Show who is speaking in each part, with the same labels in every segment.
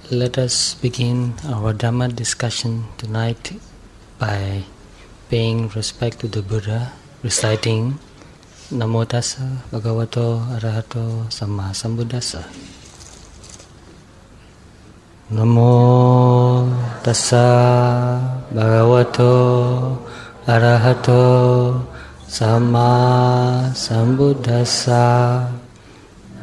Speaker 1: Let us begin our Dhamma discussion tonight by paying respect to the Buddha, reciting Namo Tassa Bhagavato Arahato Samma Sambuddhassa. Namo Tassa Bhagavato Arahato Samma Sambuddhassa.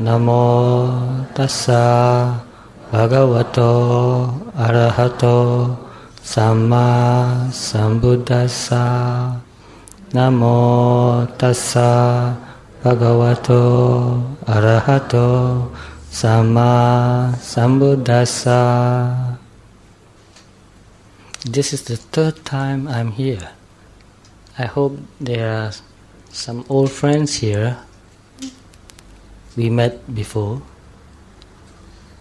Speaker 1: Namo Tassa Bhagavato Arahato Samma Sambuddhassa. Namo Tassa Bhagavato Arahato Samma Sambuddhassa. This is the third time I'm here. I hope there are some old friends here. We met before.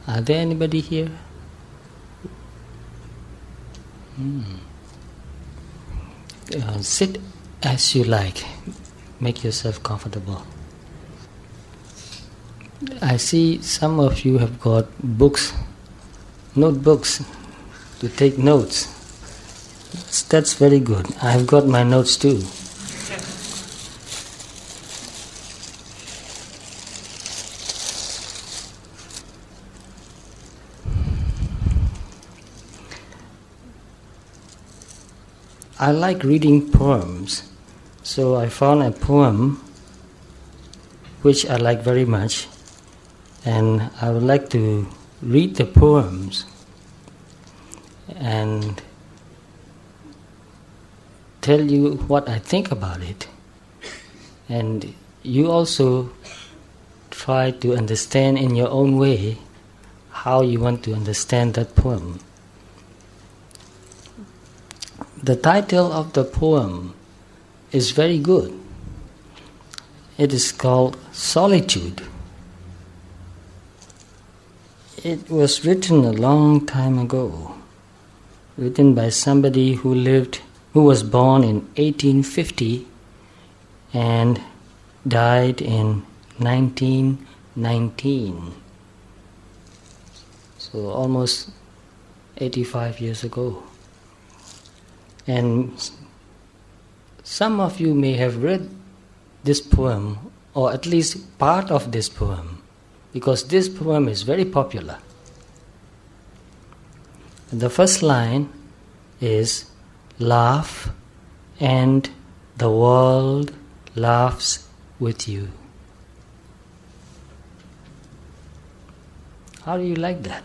Speaker 1: Are there anybody here? Sit as you like. Make yourself comfortable. I see some of you have got books, notebooks to take notes. That's very good. I've got my notes too. I like reading poems, so I found a poem which I like very much, and I would like to read the poems and tell you what I think about it. And you also try to understand in your own way how you want to understand that poem. The title of the poem is very good. It is called Solitude. It was written a long time ago, written by somebody who was born in 1850 and died in 1919. So almost 85 years ago. And some of you may have read this poem, or at least part of this poem, because this poem is very popular. The first line is, "Laugh and the world laughs with you." How do you like that?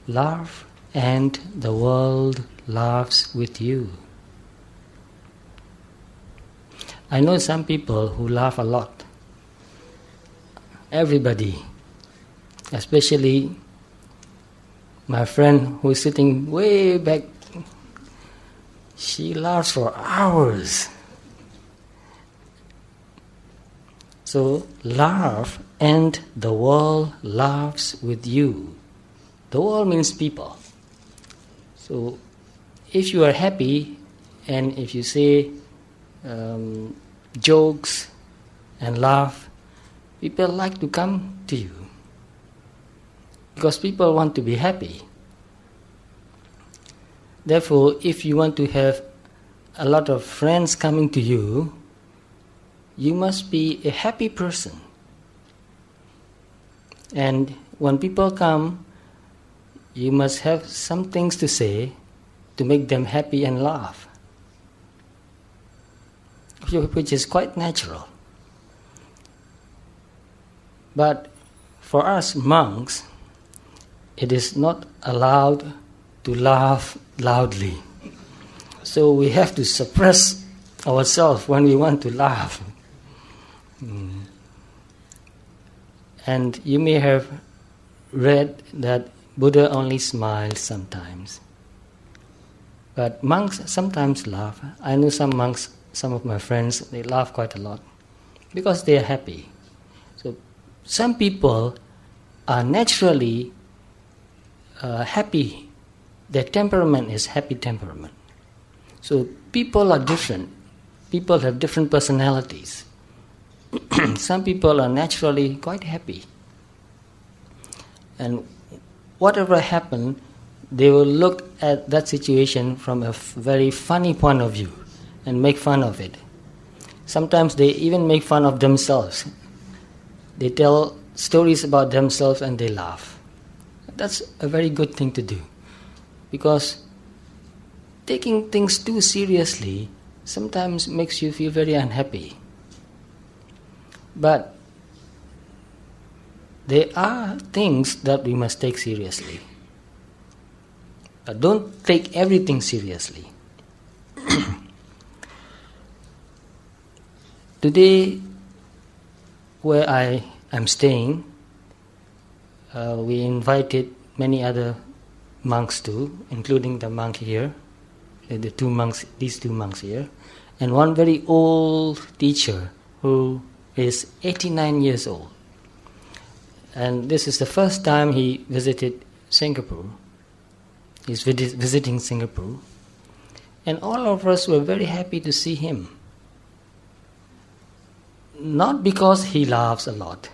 Speaker 1: Laugh and the world laughs with you. I know some people who laugh a lot. Everybody, especially my friend who is sitting way back, she laughs for hours. So, laugh and the world laughs with you. The world means people. So, if you are happy and if you say jokes and laugh, people like to come to you because people want to be happy. Therefore, if you want to have a lot of friends coming to you, you must be a happy person. And when people come, you must have some things to say to make them happy and laugh, which is quite natural. But for us monks, it is not allowed to laugh loudly. So we have to suppress ourselves when we want to laugh. And you may have read that Buddha only smiles sometimes. But monks sometimes laugh. I know some monks, some of my friends, they laugh quite a lot because they are happy. So some people are naturally happy. Their temperament is happy temperament. So people are different. People have different personalities. Some people are naturally quite happy. And whatever happened, they will look at that situation from a very funny point of view and make fun of it. Sometimes they even make fun of themselves. They tell stories about themselves and they laugh. That's a very good thing to do, because taking things too seriously sometimes makes you feel very unhappy. But there are things that we must take seriously. But don't take everything seriously. Today, where I am staying, we invited many other monks too, including the monk here, these two monks here, and one very old teacher who is 89 years old. And this is the first time he visited Singapore. He's visiting Singapore. And all of us were very happy to see him. Not because he laughs a lot,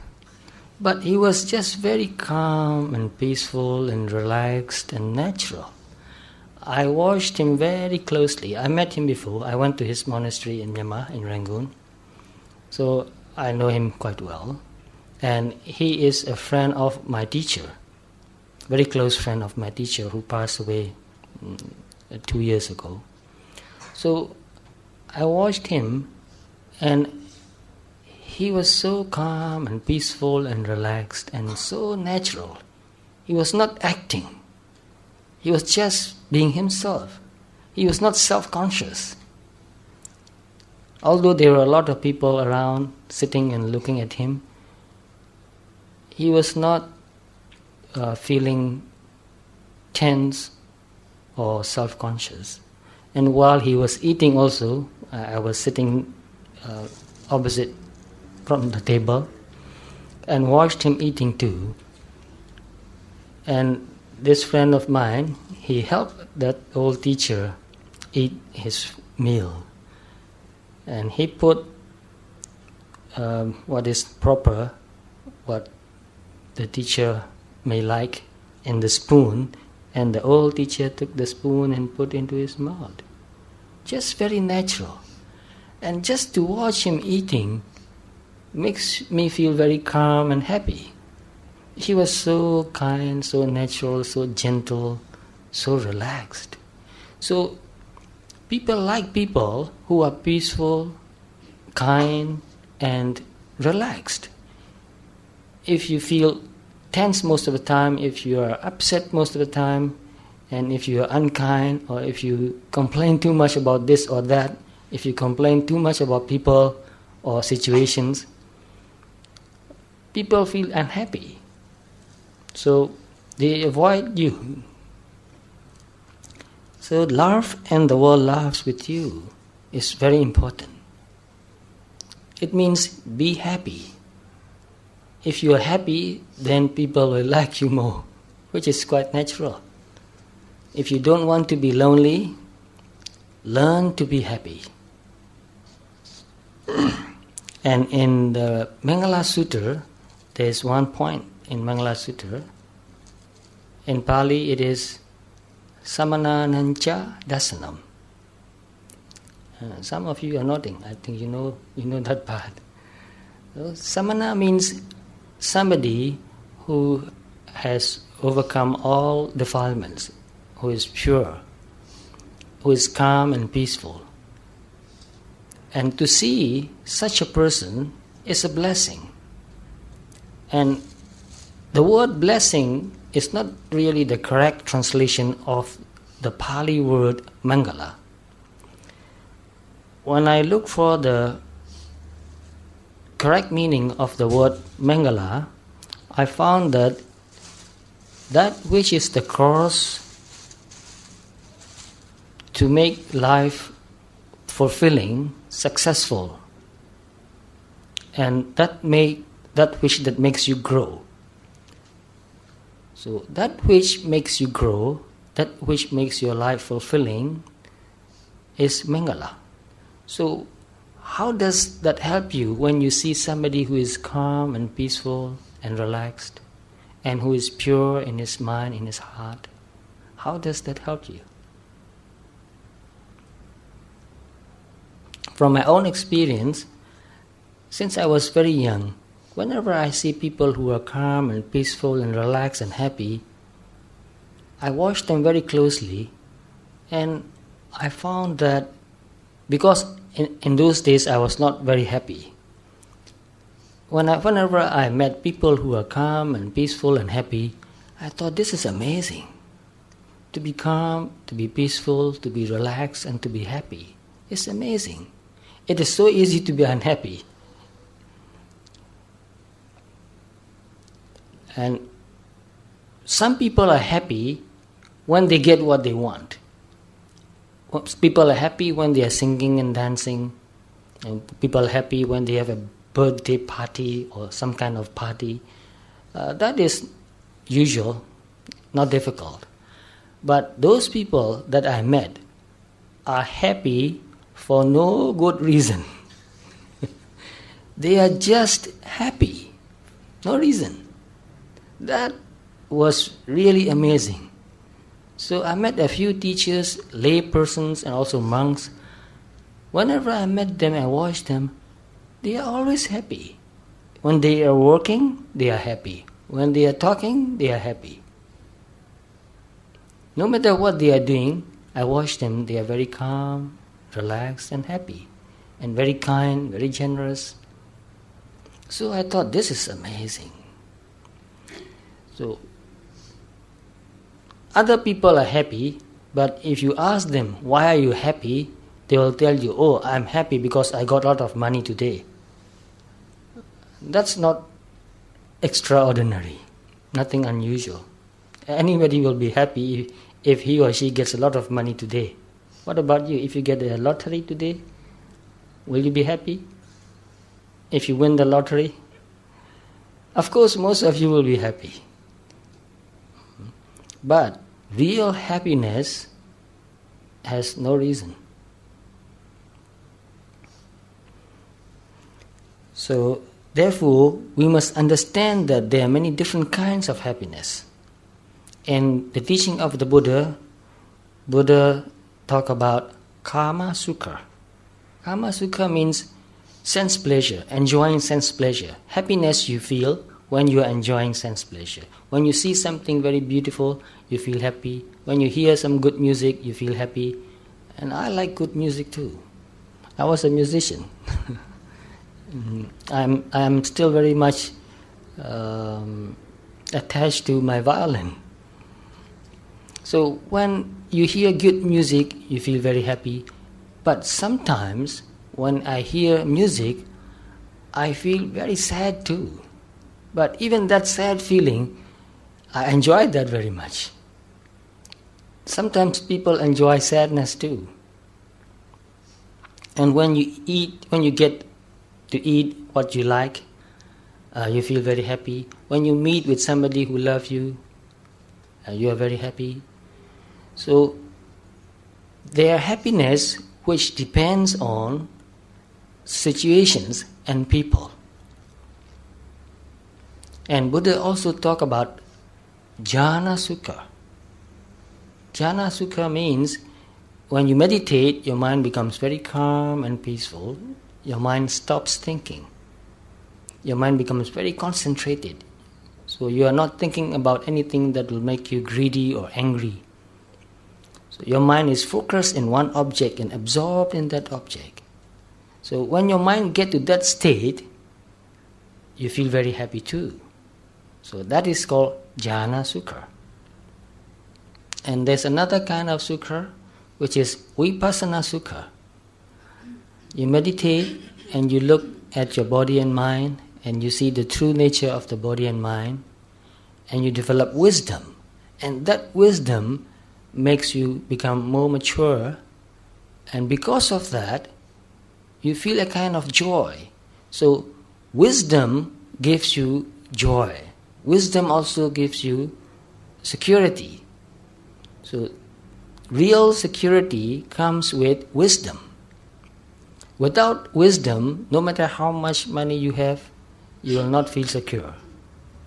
Speaker 1: but he was just very calm and peaceful and relaxed and natural. I watched him very closely. I met him before. I went to his monastery in Myanmar, in Rangoon. So I know him quite well. And he is a friend of my teacher, very close friend of my teacher who passed away 2 years ago. So I watched him, and he was so calm and peaceful and relaxed and so natural. He was not acting. He was just being himself. He was not self-conscious. Although there were a lot of people around sitting and looking at him, he was not feeling tense or self-conscious. And while he was eating also, I was sitting opposite from the table and watched him eating too. And this friend of mine, he helped that old teacher eat his meal. And he put what is proper, what the teacher may like, in the spoon, and the old teacher took the spoon and put into his mouth. Just very natural. And just to watch him eating makes me feel very calm and happy. He was so kind, so natural, so gentle, so relaxed. So people like people who are peaceful, kind, and relaxed. If you feel tense most of the time, if you are upset most of the time, and if you are unkind, or if you complain too much about this or that, if you complain too much about people or situations, people feel unhappy. So they avoid you. So laugh and the world laughs with you is very important. It means be happy. If you are happy, then people will like you more, which is quite natural. If you don't want to be lonely, learn to be happy. And in the Mangala Sutta, there is one point in Mangala Sutta. In Pali, it is Samananancha Dasanam. Some of you are nodding. I think you know that part. So, Samana means somebody who has overcome all defilements, who is pure, who is calm and peaceful. And to see such a person is a blessing. And the word blessing is not really the correct translation of the Pali word Mangala. When I look for the correct meaning of the word Mangala, I found that which is the cause to make life fulfilling, successful, and that which makes you grow. So that which makes you grow, that which makes your life fulfilling, is Mangala. So how does that help you when you see somebody who is calm and peaceful and relaxed, and who is pure in his mind, in his heart, how does that help you? From my own experience, since I was very young, whenever I see people who are calm and peaceful and relaxed and happy, I watch them very closely, and I found that because in those days I was not very happy. Whenever I met people who are calm and peaceful and happy, I thought this is amazing. To be calm, to be peaceful, to be relaxed and to be happy. It's amazing. It is so easy to be unhappy. And some people are happy when they get what they want. People are happy when they are singing and dancing. And people are happy when they have a birthday party or some kind of party. That is usual, not difficult. But those people that I met are happy for no good reason. They are just happy, no reason. That was really amazing. So I met a few teachers, lay persons and also monks. Whenever I met them and watched them, they are always happy. When they are working, they are happy. When they are talking, they are happy. No matter what they are doing, I watch them, they are very calm, relaxed and happy, and very kind, very generous. So I thought, this is amazing. So other people are happy, but if you ask them, why are you happy? They will tell you, oh, I'm happy because I got a lot of money today. That's not extraordinary, nothing unusual. Anybody will be happy if he or she gets a lot of money today. What about you? If you get a lottery today, will you be happy? If you win the lottery? Of course, most of you will be happy. But real happiness has no reason. So, therefore, we must understand that there are many different kinds of happiness. In the teaching of the Buddha talk about kama sukha. Kama sukha means sense pleasure, enjoying sense pleasure. Happiness you feel when you are enjoying sense pleasure. When you see something very beautiful, you feel happy. When you hear some good music, you feel happy. And I like good music too. I was a musician. I'm still very much attached to my violin. So when you hear good music, you feel very happy. But sometimes when I hear music, I feel very sad too. But even that sad feeling, I enjoy that very much. Sometimes people enjoy sadness too. And when you get to eat what you like, you feel very happy. When you meet with somebody who loves you, you are very happy. So, their happiness which depends on situations and people. And Buddha also talk about jhana sukha. Jhana sukha means when you meditate, your mind becomes very calm and peaceful. Your mind stops thinking. Your mind becomes very concentrated. So you are not thinking about anything that will make you greedy or angry. So your mind is focused in one object and absorbed in that object. So when your mind gets to that state, you feel very happy too. So that is called jhana sukha. And there's another kind of sukha, which is vipassana sukha. You meditate and you look at your body and mind and you see the true nature of the body and mind and you develop wisdom. And that wisdom makes you become more mature, and because of that, you feel a kind of joy. So wisdom gives you joy. Wisdom also gives you security. So real security comes with wisdom. Without wisdom, no matter how much money you have, you will not feel secure.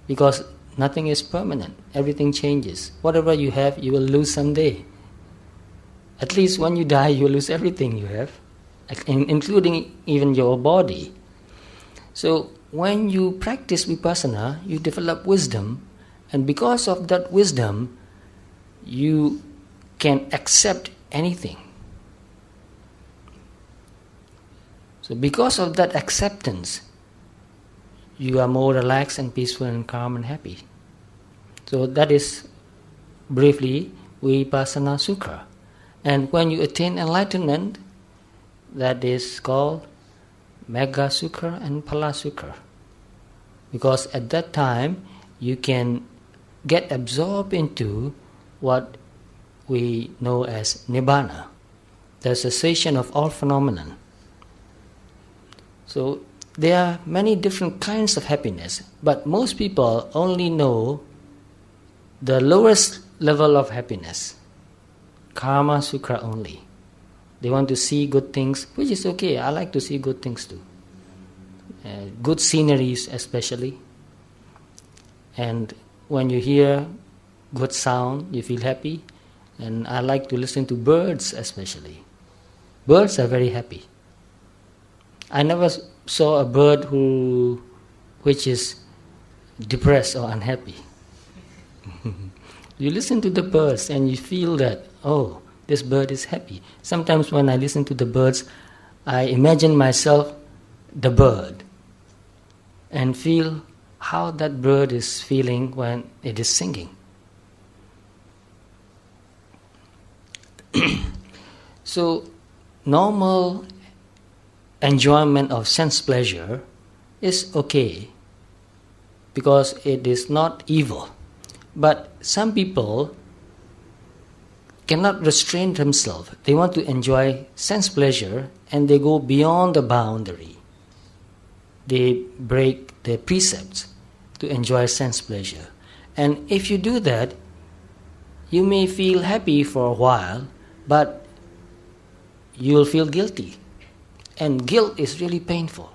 Speaker 1: Because nothing is permanent. Everything changes. Whatever you have, you will lose someday. At least when you die, you will lose everything you have, including even your body. So when you practice vipassana, you develop wisdom, and because of that wisdom, you can accept anything. So because of that acceptance, you are more relaxed and peaceful and calm and happy. So that is briefly Vipassana Sukha. And when you attain enlightenment, that is called Magga Sukha and Phala Sukha. Because at that time, you can get absorbed into what we know as Nibbana, the cessation of all phenomenon. So there are many different kinds of happiness, but most people only know the lowest level of happiness, Kama Sukha only. They want to see good things, which is okay. I like to see good things too. Good sceneries especially. And when you hear good sound, you feel happy. And I like to listen to birds especially. Birds are very happy. I never saw a bird which is depressed or unhappy. You listen to the birds and you feel that, oh, this bird is happy. Sometimes when I listen to the birds, I imagine myself the bird and feel how that bird is feeling when it is singing. So, normal enjoyment of sense pleasure is okay because it is not evil. But some people cannot restrain themselves. They want to enjoy sense pleasure and they go beyond the boundary. They break the precepts to enjoy sense pleasure. And if you do that, you may feel happy for a while, but you will feel guilty. And guilt is really painful.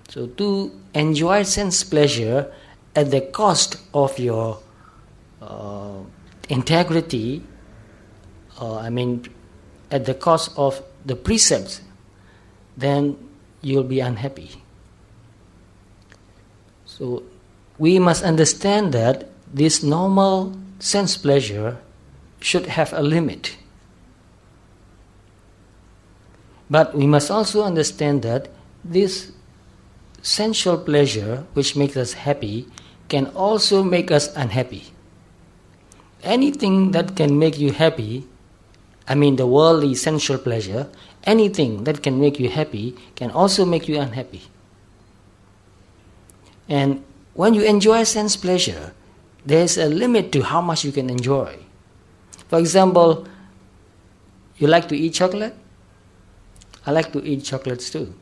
Speaker 1: So to enjoy sense pleasure at the cost of your integrity, at the cost of the precepts, then you'll be unhappy. So we must understand that this normal sense pleasure should have a limit. But we must also understand that this sensual pleasure, which makes us happy, can also make us unhappy. Anything that can make you happy, the worldly sensual pleasure, anything that can make you happy can also make you unhappy. And when you enjoy sense pleasure, there is a limit to how much you can enjoy. For example, you like to eat chocolate? I like to eat chocolates too.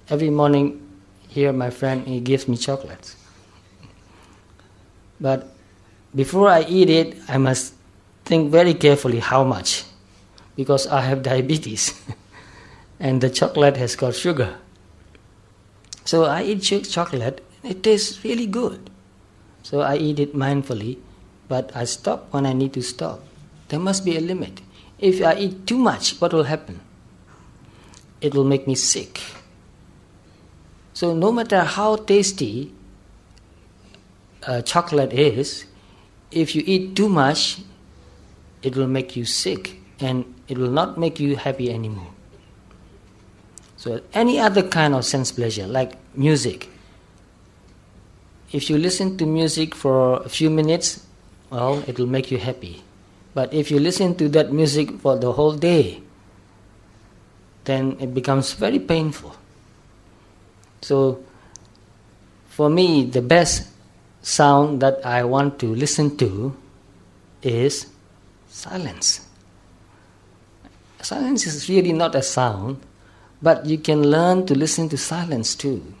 Speaker 1: Every morning, here my friend, he gives me chocolates. But before I eat it, I must think very carefully how much, because I have diabetes and the chocolate has got sugar. So I eat chocolate, it tastes really good. So I eat it mindfully, but I stop when I need to stop. There must be a limit. If I eat too much, what will happen? It will make me sick. So no matter how tasty chocolate is, if you eat too much, it will make you sick and it will not make you happy anymore. So any other kind of sense pleasure, like music. If you listen to music for a few minutes, well, it will make you happy. But if you listen to that music for the whole day, then it becomes very painful. So, for me, the best sound that I want to listen to is silence. Silence is really not a sound, but you can learn to listen to silence too.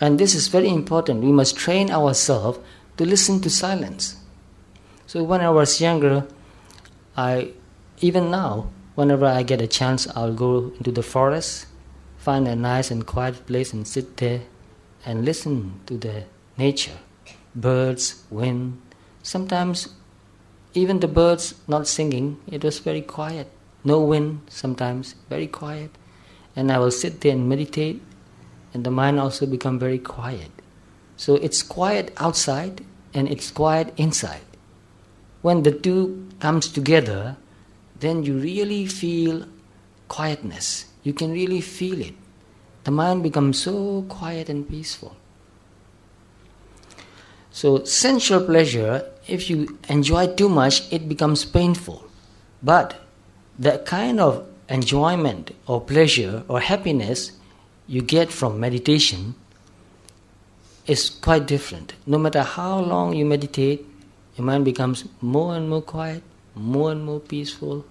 Speaker 1: And this is very important. We must train ourselves to listen to silence. So when I was younger, even now, whenever I get a chance, I'll go into the forest, find a nice and quiet place and sit there and listen to the nature. birds, wind. Sometimes even the birds not singing, it was very quiet. No wind sometimes, very quiet. And I will sit there and meditate, and the mind also become very quiet. So it's quiet outside and it's quiet inside. When the two comes together, then you really feel quietness. You can really feel it. The mind becomes so quiet and peaceful. So sensual pleasure, if you enjoy too much, it becomes painful. But the kind of enjoyment or pleasure or happiness you get from meditation is quite different. No matter how long you meditate, your mind becomes more and more quiet, more and more peaceful,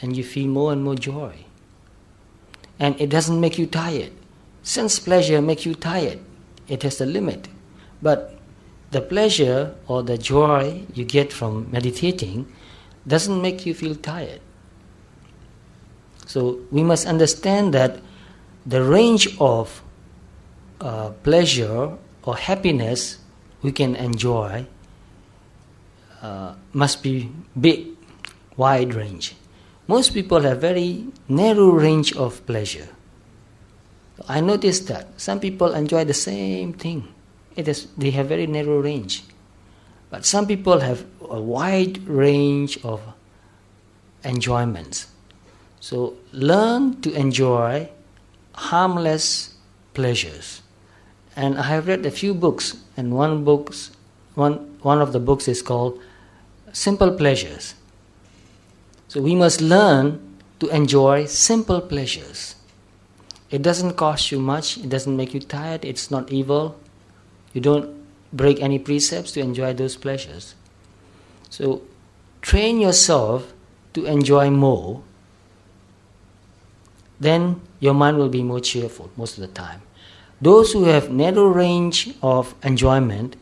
Speaker 1: and you feel more and more joy. And it doesn't make you tired. Sense pleasure makes you tired. It has a limit. But the pleasure or the joy you get from meditating doesn't make you feel tired. So we must understand that the range of pleasure or happiness we can enjoy must be big, wide range. Most people have very narrow range of pleasure. I noticed that some people enjoy the same thing. They have very narrow range. But some people have a wide range of enjoyments. So learn to enjoy harmless pleasures. And I have read a few books, and one of the books is called Simple Pleasures. So we must learn to enjoy simple pleasures. It doesn't cost you much, it doesn't make you tired, it's not evil. You don't break any precepts to enjoy those pleasures. So train yourself to enjoy more, then your mind will be more cheerful most of the time. Those who have narrow range of enjoyment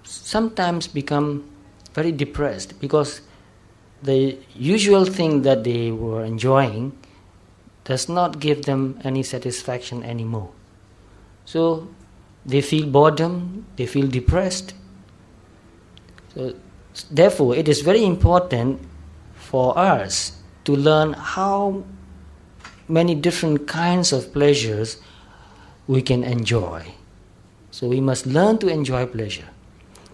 Speaker 1: sometimes become very depressed because the usual thing that they were enjoying does not give them any satisfaction anymore. So they feel boredom, they feel depressed. So therefore, it is very important for us to learn how many different kinds of pleasures we can enjoy. So we must learn to enjoy pleasure.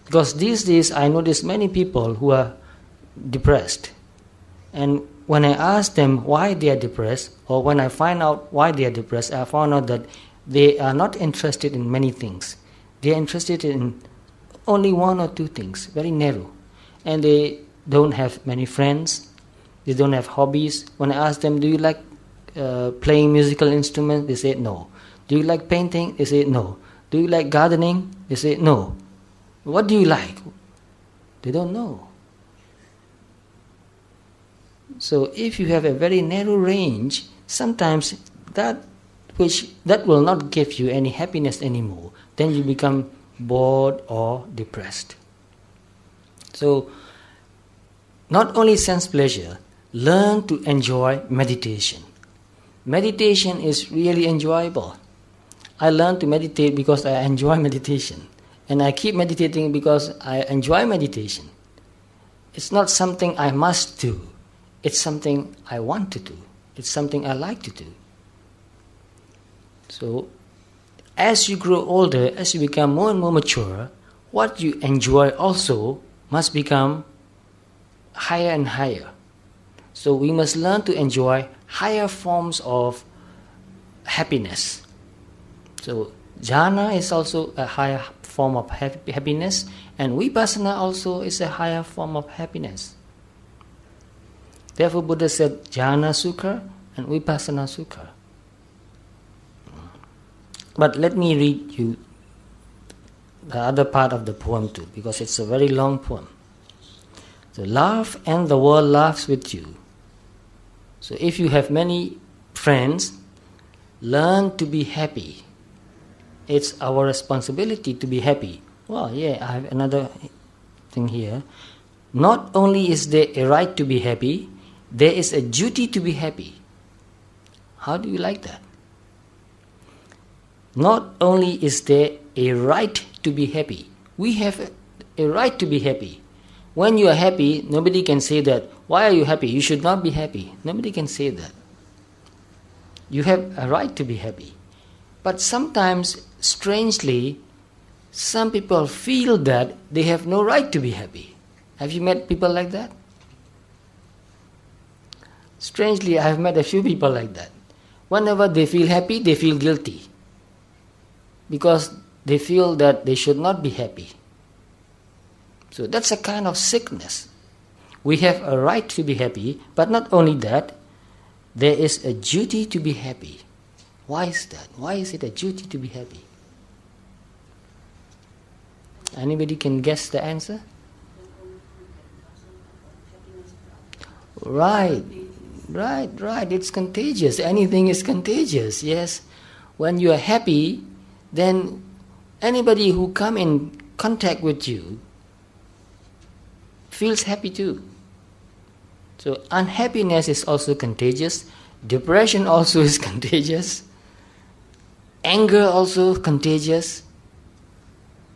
Speaker 1: Because these days I notice many people who are depressed. And when I ask them why they are depressed, or when I find out why they are depressed, I found out that they are not interested in many things. They are interested in only one or two things, very narrow. And they don't have many friends. They don't have hobbies. When I ask them, do you like playing musical instruments? They say no. Do you like painting? They say no. Do you like gardening? They say no. What do you like? They don't know. So if you have a very narrow range, sometimes that will not give you any happiness anymore. Then you become bored or depressed. So not only sense pleasure, learn to enjoy meditation. Meditation is really enjoyable. I learned to meditate because I enjoy meditation. And I keep meditating because I enjoy meditation. It's not something I must do. It's something I want to do. It's something I like to do. So, as you grow older, as you become more and more mature, what you enjoy also must become higher and higher. So we must learn to enjoy higher forms of happiness. So jhana is also a higher form of happiness, and vipassana also is a higher form of happiness. Therefore Buddha said jhana sukha and vipassana sukha. But let me read you the other part of the poem too, because it's a very long poem. So laugh and the world laughs with you. So if you have many friends, learn to be happy. It's our responsibility to be happy. Well, yeah, I have another thing here. Not only is there a right to be happy, there is a duty to be happy. How do you like that? Not only is there a right to be happy, We have a right to be happy. When you are happy, nobody can say that, why are you happy? You should not be happy. Nobody can say that. You have a right to be happy. But sometimes, strangely, some people feel that they have no right to be happy. Have you met people like that? Strangely, I have met a few people like that. Whenever they feel happy, they feel guilty. Because they feel that they should not be happy. So that's a kind of sickness. We have a right to be happy, but not only that, there is a duty to be happy. Why is that? Why is it a duty to be happy? Anybody can guess the answer? Right. It's contagious. Anything is contagious, yes. When you are happy, then anybody who come in contact with you feels happy too. So unhappiness is also contagious. Depression also is contagious. Anger also contagious.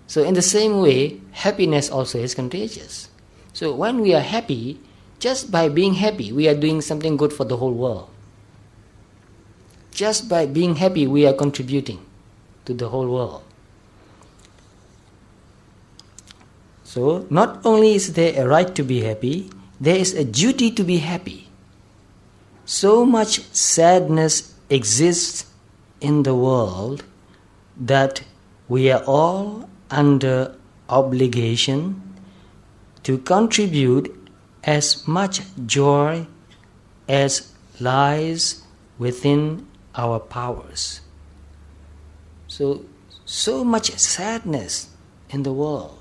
Speaker 1: So in the same way, happiness also is contagious. So when we are happy, just by being happy, we are doing something good for the whole world. Just by being happy, we are contributing to the whole world. So, not only is there a right to be happy, there is a duty to be happy. So much sadness exists in the world that we are all under obligation to contribute as much joy as lies within our powers. So much sadness in the world.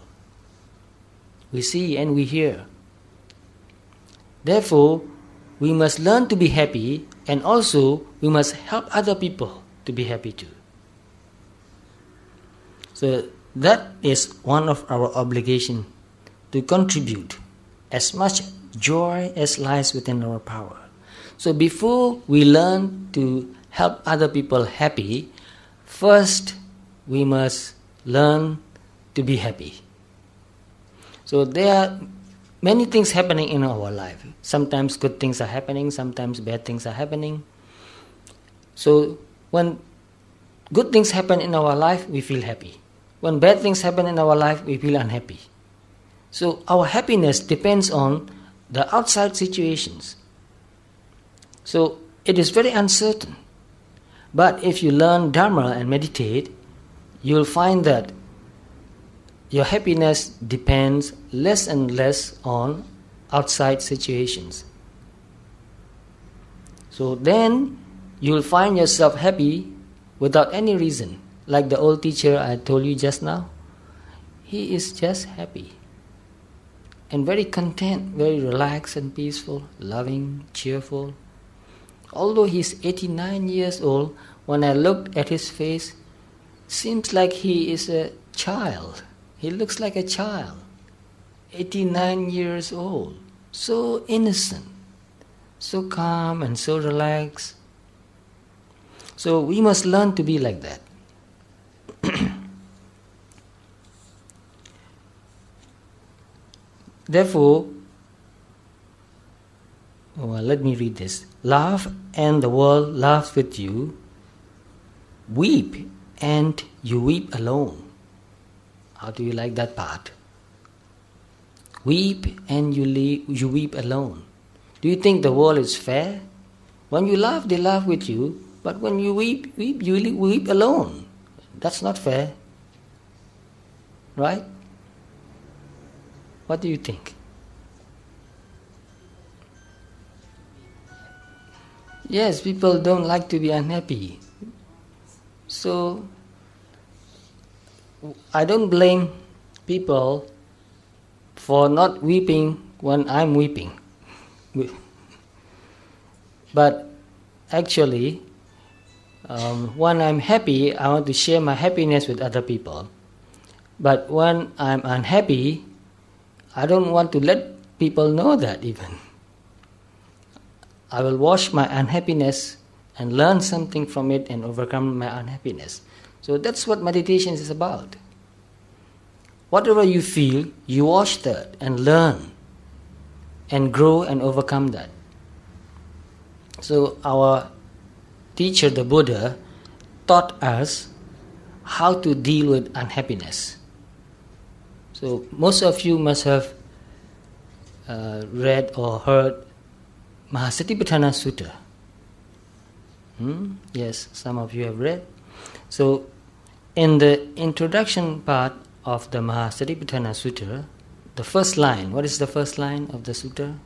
Speaker 1: We see and we hear. Therefore, we must learn to be happy, and also we must help other people to be happy too. So that is one of our obligations, to contribute as much joy as lies within our power. So before we learn to help other people happy, first we must learn to be happy. So there are many things happening in our life. Sometimes good things are happening, sometimes bad things are happening. So when good things happen in our life, we feel happy. When bad things happen in our life, we feel unhappy. So our happiness depends on the outside situations. So it is very uncertain. But if you learn Dharma and meditate, you'll find that your happiness depends less and less on outside situations. So then you'll find yourself happy without any reason. Like the old teacher I told you just now, he is just happy and very content, very relaxed and peaceful, loving, cheerful. Although he's 89 years old, when I looked at his face, seems like he is a child. He looks like a child, 89 years old, so innocent, so calm and so relaxed. So we must learn to be like that. Therefore, let me read this. Laugh and the world laughs with you. Weep and you weep alone. How do you like that part? Weep and you weep alone. Do you think the world is fair? When you laugh, they laugh with you. But when you weep, you weep alone. That's not fair. Right? What do you think? Yes, people don't like to be unhappy. So, I don't blame people for not weeping when I'm weeping. But actually, when I'm happy, I want to share my happiness with other people. But when I'm unhappy, I don't want to let people know that even. I will watch my unhappiness and learn something from it and overcome my unhappiness. So that's what meditation is about. whatever you feel, you watch that and learn and grow and overcome that. So our teacher, the Buddha, taught us how to deal with unhappiness. So most of you must have read or heard Mahasatipatthana Sutta. Yes, some of you have read. So in the introduction part of the Mahasatipatthana Sutta, the first line, what is the first line of the sutta?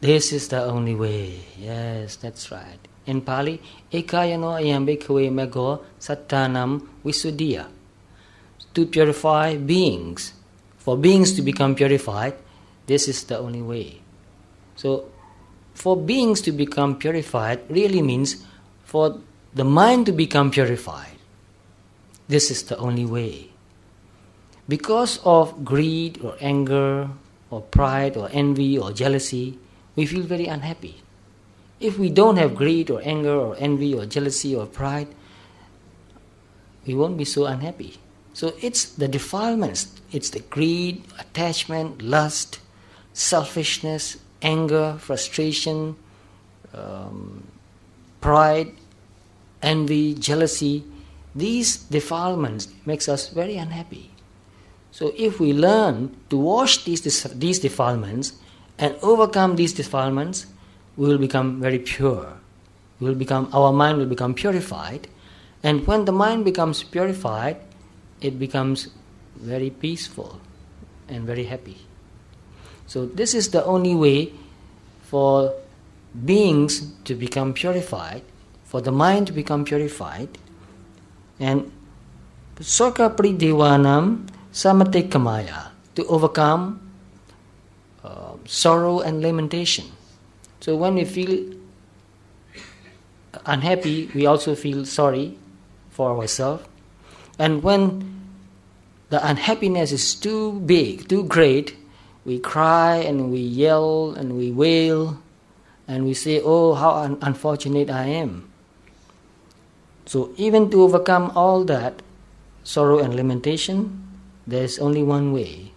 Speaker 1: This is the only way. Yes, that's right. In Pali, Ekayano ayam bhikkhave maggo sattanam visuddhiya. To purify beings. For beings to become purified, this is the only way. So, for beings to become purified really means for the mind to become purified. This is the only way. Because of greed or anger or pride or envy or jealousy, we feel very unhappy. If we don't have greed or anger or envy or jealousy or pride, we won't be so unhappy. So it's the defilements. It's the greed, attachment, lust, selfishness, anger, frustration, pride, envy, jealousy. These defilements makes us very unhappy. So if we learn to wash these defilements and overcome these defilements, we will become very pure. Our mind will become purified. And when the mind becomes purified, it becomes very peaceful and very happy. So this is the only way for beings to become purified, for the mind to become purified. And Soka Pridevanam Samatekamaya, to overcome sorrow and lamentation. So when we feel unhappy, we also feel sorry for ourselves. And when the unhappiness is too big, too great, we cry and we yell and we wail and we say, oh, how unfortunate I am. So even to overcome all that sorrow and lamentation, there is only one way.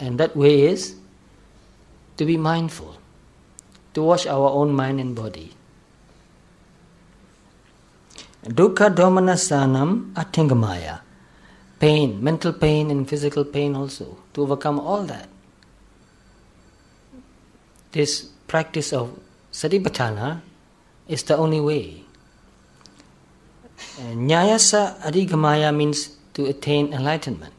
Speaker 1: And that way is to be mindful, to wash our own mind and body. Dukkha domanasanam attingamaya. Pain, mental pain and physical pain also, to overcome all that. This practice of Satipatthana is the only way. Nyayasa adhigamaya means to attain enlightenment.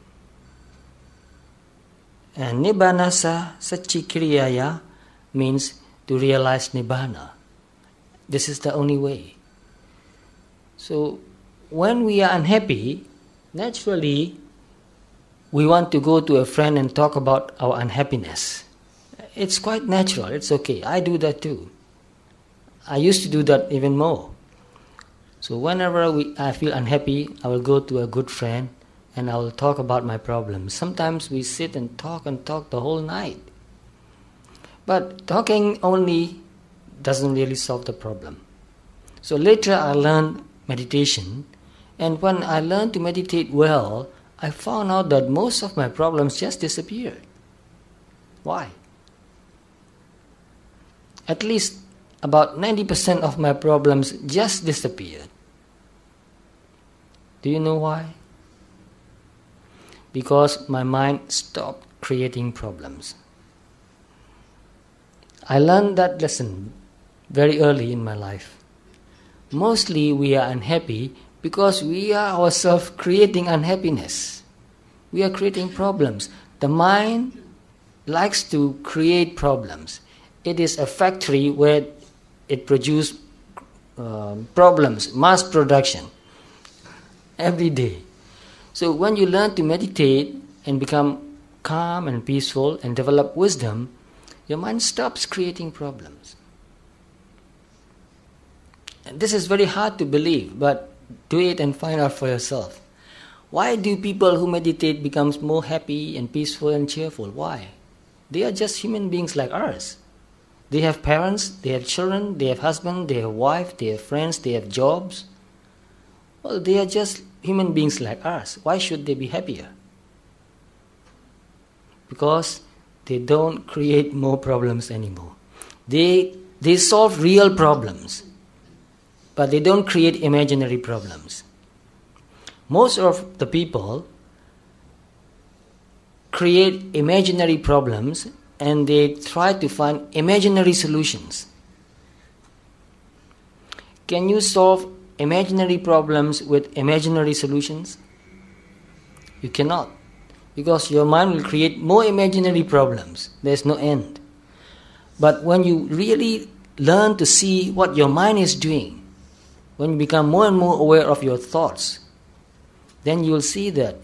Speaker 1: And Nibbanasa Satchikriyaya means to realize Nibbana. This is the only way. So, when we are unhappy, naturally, we want to go to a friend and talk about our unhappiness. It's quite natural, it's okay. I do that too. I used to do that even more. So whenever I feel unhappy, I will go to a good friend and I will talk about my problems. Sometimes we sit and talk the whole night. But talking only doesn't really solve the problem. So later I learned meditation, and when I learned to meditate well, I found out that most of my problems just disappeared. Why? At least about 90% of my problems just disappeared. Do you know why? Because my mind stopped creating problems. I learned that lesson very early in my life. Mostly we are unhappy because we are ourselves creating unhappiness. We are creating problems. The mind likes to create problems. It is a factory where it produces problems, mass production, every day. So when you learn to meditate and become calm and peaceful and develop wisdom, your mind stops creating problems. And this is very hard to believe, but do it and find out for yourself. Why do people who meditate become more happy and peaceful and cheerful? Why? They are just human beings like us. They have parents, they have children, they have husband, they have wife, they have friends, they have jobs. Well, they are just human beings like us, why should they be happier? Because they don't create more problems anymore. They solve real problems, but they don't create imaginary problems. Most of the people create imaginary problems and they try to find imaginary solutions. Can you solve imaginary problems with imaginary solutions? You cannot, because your mind will create more imaginary problems. There's no end. But when you really learn to see what your mind is doing, when you become more and more aware of your thoughts, then you will see that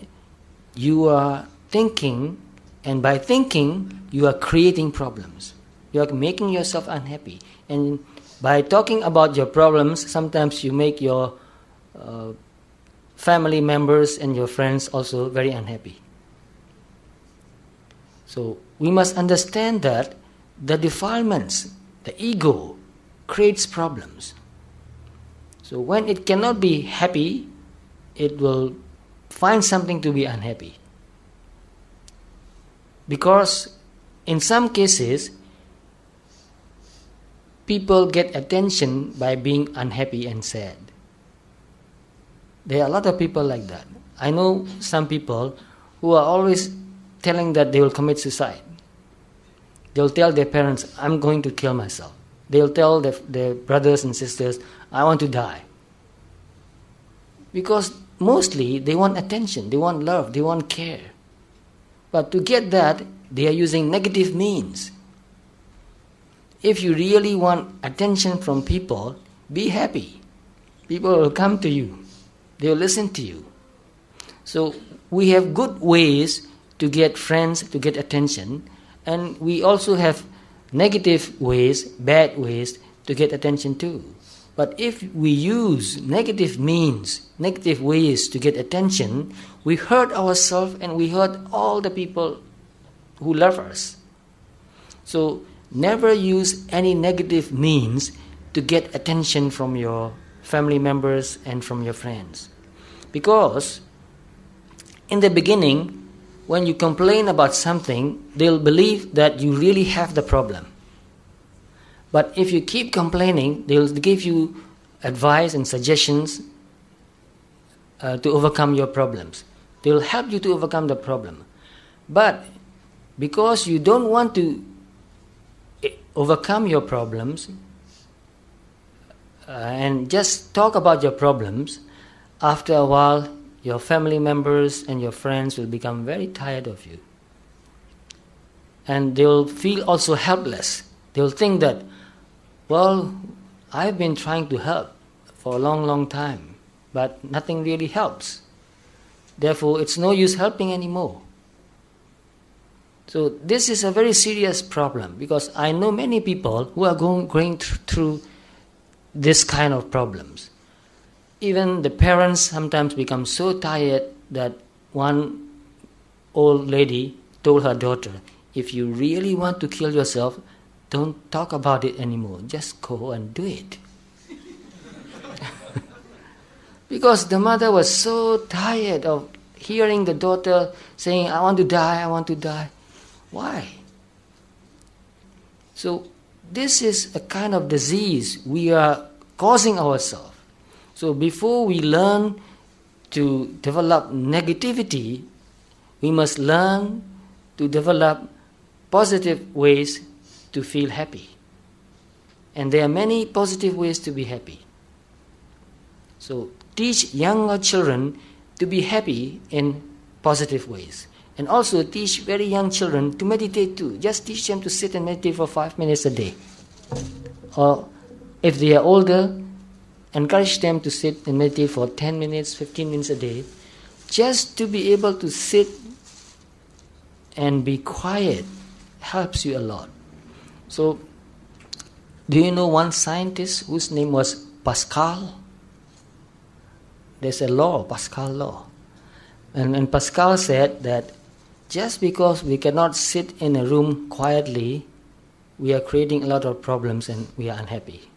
Speaker 1: you are thinking, and by thinking, you are creating problems. You are making yourself unhappy. And by talking about your problems, sometimes you make your family members and your friends also very unhappy. So we must understand that the defilements, the ego, creates problems. So when it cannot be happy, it will find something to be unhappy. Because in some cases, people get attention by being unhappy and sad. There are a lot of people like that. I know some people who are always telling that they will commit suicide. They'll tell their parents, I'm going to kill myself. They'll tell their brothers and sisters, I want to die. Because mostly they want attention, they want love, they want care. But to get that, they are using negative means. If you really want attention from people, be happy. People will come to you. They will listen to you. So we have good ways to get friends, to get attention, and we also have negative ways, bad ways to get attention too. But if we use negative means, negative ways to get attention, we hurt ourselves and we hurt all the people who love us. So never use any negative means to get attention from your family members and from your friends. Because in the beginning, when you complain about something, they'll believe that you really have the problem. But if you keep complaining, they'll give you advice and suggestions to overcome your problems. They'll help you to overcome the problem. But because you don't want to overcome your problems and just talk about your problems, after a while, your family members and your friends will become very tired of you. And they'll feel also helpless. They'll think that, well, I've been trying to help for a long, long time, but nothing really helps. Therefore, it's no use helping anymore. So this is a very serious problem, because I know many people who are going through this kind of problems. Even the parents sometimes become so tired that one old lady told her daughter, if you really want to kill yourself, don't talk about it anymore. Just go and do it. Because the mother was so tired of hearing the daughter saying, I want to die, I want to die. Why? So this is a kind of disease we are causing ourselves. So before we learn to develop negativity, we must learn to develop positive ways to feel happy. And there are many positive ways to be happy. So teach younger children to be happy in positive ways. And also teach very young children to meditate too. Just teach them to sit and meditate for 5 minutes a day. Or if they are older, encourage them to sit and meditate for 10 minutes, 15 minutes a day. Just to be able to sit and be quiet helps you a lot. So, do you know one scientist whose name was Pascal? There's a law, Pascal law. And Pascal said that just because we cannot sit in a room quietly, we are creating a lot of problems and we are unhappy.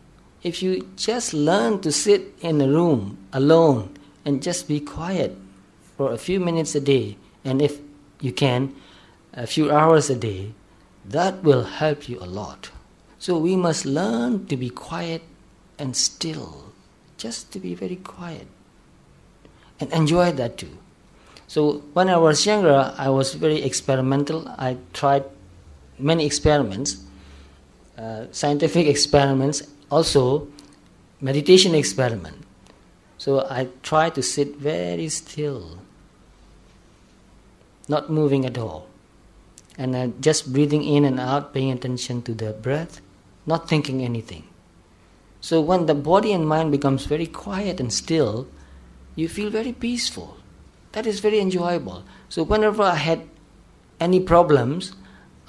Speaker 1: If you just learn to sit in a room alone and just be quiet for a few minutes a day, and if you can, a few hours a day, that will help you a lot. So we must learn to be quiet and still, just to be very quiet, and enjoy that too. So when I was younger, I was very experimental. I tried many experiments, scientific experiments, also meditation experiment. So I tried to sit very still, not moving at all, and just breathing in and out, paying attention to the breath, not thinking anything. So when the body and mind becomes very quiet and still, you feel very peaceful. That is very enjoyable. So whenever I had any problems,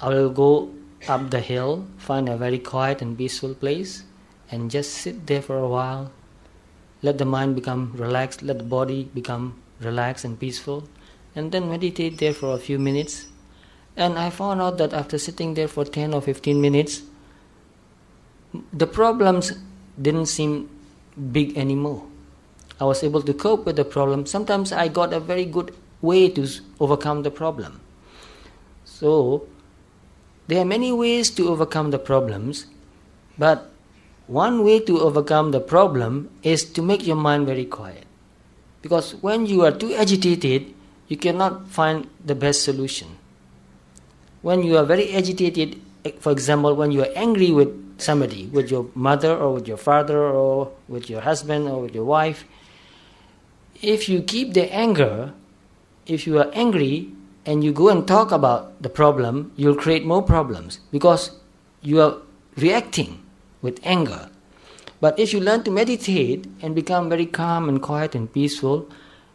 Speaker 1: I will go up the hill, find a very quiet and peaceful place, and just sit there for a while. Let the mind become relaxed, let the body become relaxed and peaceful, and then meditate there for a few minutes. And I found out that after sitting there for 10 or 15 minutes, the problems didn't seem big anymore. I was able to cope with the problem. Sometimes I got a very good way to overcome the problem. So there are many ways to overcome the problems, but one way to overcome the problem is to make your mind very quiet. Because when you are too agitated, you cannot find the best solution. When you are very agitated, for example, when you are angry with somebody, with your mother or with your father or with your husband or with your wife, if you keep the anger, if you are angry and you go and talk about the problem, you'll create more problems because you are reacting with anger. But if you learn to meditate and become very calm and quiet and peaceful,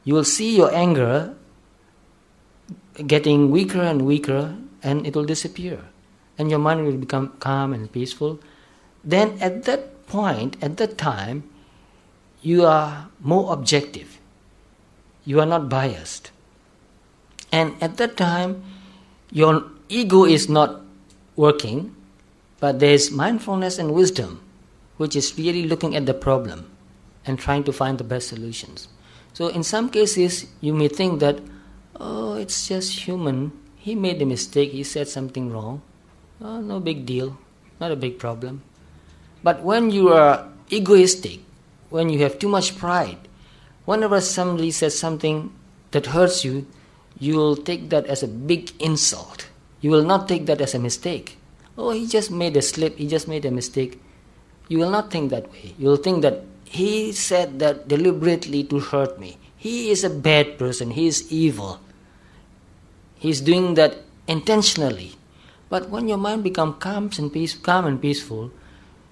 Speaker 1: you will see your anger getting weaker and weaker, and it will disappear. And your mind will become calm and peaceful. Then at that point, at that time, you are more objective. You are not biased. And at that time, your ego is not working, but there is mindfulness and wisdom, which is really looking at the problem and trying to find the best solutions. So in some cases, you may think that, oh, it's just human. He made a mistake. He said something wrong. Oh, no big deal. Not a big problem. But when you are egoistic, when you have too much pride, whenever somebody says something that hurts you, you will take that as a big insult. You will not take that as a mistake. Oh, he just made a slip. He just made a mistake. You will not think that way. You will think that he said that deliberately to hurt me. He is a bad person. He is evil. He is doing that intentionally. But when your mind becomes calm and peaceful,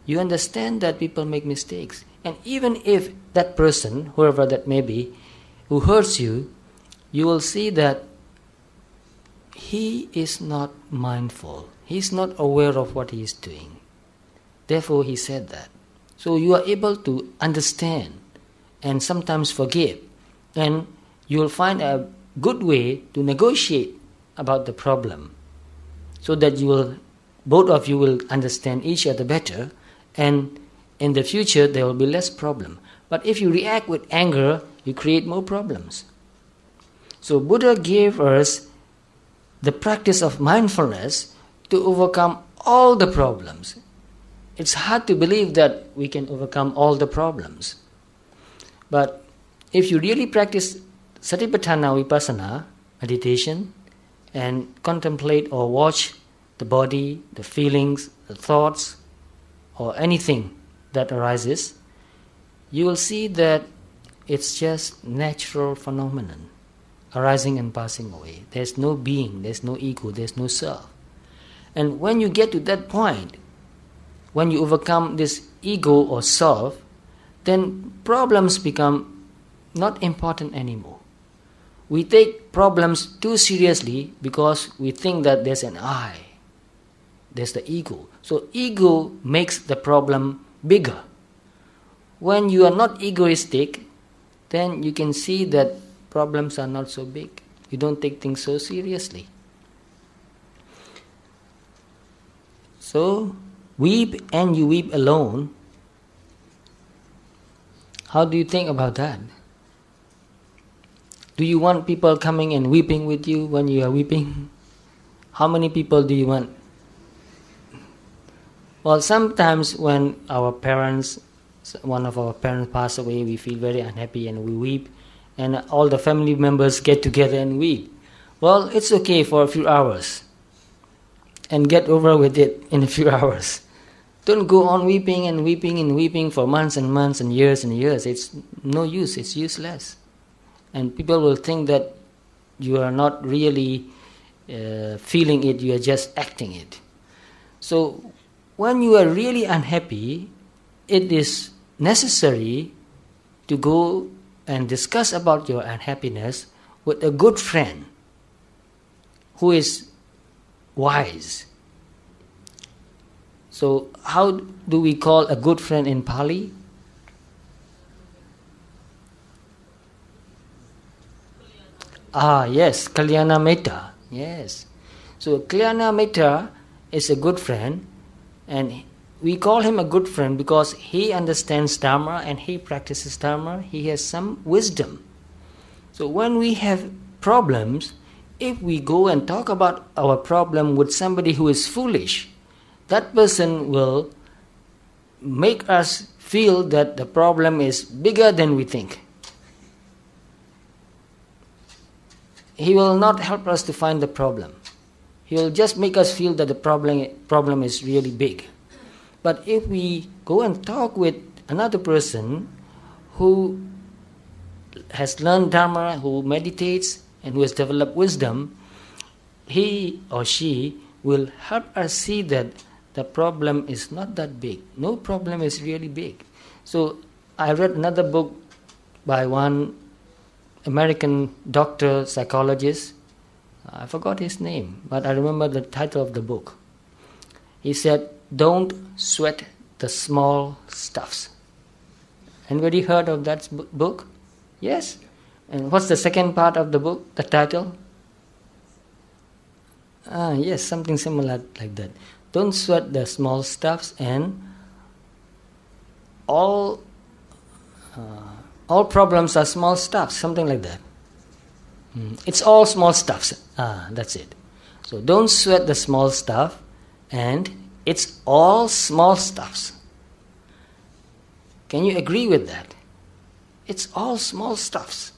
Speaker 1: you understand that people make mistakes. And even if that person, whoever that may be, who hurts you, you will see that he is not mindful. He is not aware of what he is doing. Therefore, he said that. So you are able to understand and sometimes forgive. And you will find a good way to negotiate about the problem so that both of you will understand each other better, and in the future there will be less problem. But if you react with anger, you create more problems. So Buddha gave us the practice of mindfulness to overcome all the problems. It's hard to believe that we can overcome all the problems. But if you really practice Satipatthana Vipassana, meditation, and contemplate or watch the body, the feelings, the thoughts, or anything that arises, you will see that it's just natural phenomenon arising and passing away. There's no being, there's no ego, there's no self. And when you get to that point, when you overcome this ego or self, then problems become not important anymore. We take problems too seriously because we think that there's an I, there's the ego. So ego makes the problem bigger. When you are not egoistic, then you can see that problems are not so big. You don't take things so seriously. So, weep and you weep alone. How do you think about that? Do you want people coming and weeping with you when you are weeping? How many people do you want? Well, sometimes when one of our parents pass away, we feel very unhappy and we weep, and all the family members get together and weep. Well, it's okay for a few hours, and get over with it in a few hours. Don't go on weeping and weeping and weeping for months and months and years and years. It's no use, it's useless. And people will think that you are not really feeling it, you are just acting it. So when you are really unhappy, it is necessary to go and discuss about your unhappiness with a good friend who is wise. So how do we call a good friend in Pali? Yes, Kalyana Metta. Yes. So Kalyana Metta is a good friend, and we call him a good friend because he understands Dharma and he practices Dharma. He has some wisdom. So when we have problems, if we go and talk about our problem with somebody who is foolish, that person will make us feel that the problem is bigger than we think. He will not help us to find the problem. He will just make us feel that the problem is really big. But if we go and talk with another person who has learned Dharma, who meditates, and who has developed wisdom, he or she will help us see that the problem is not that big. No problem is really big. So I read another book by one American doctor, psychologist. I forgot his name, but I remember the title of the book. He said, "Don't sweat the small stuffs." Anybody heard of that book? Yes? And what's the second part of the book, the title? Yes, something similar like that. Don't sweat the small stuffs, and all problems are small stuffs, something like that. It's all small stuffs. That's it. So don't sweat the small stuff, and it's all small stuffs. Can you agree with that? It's all small stuffs.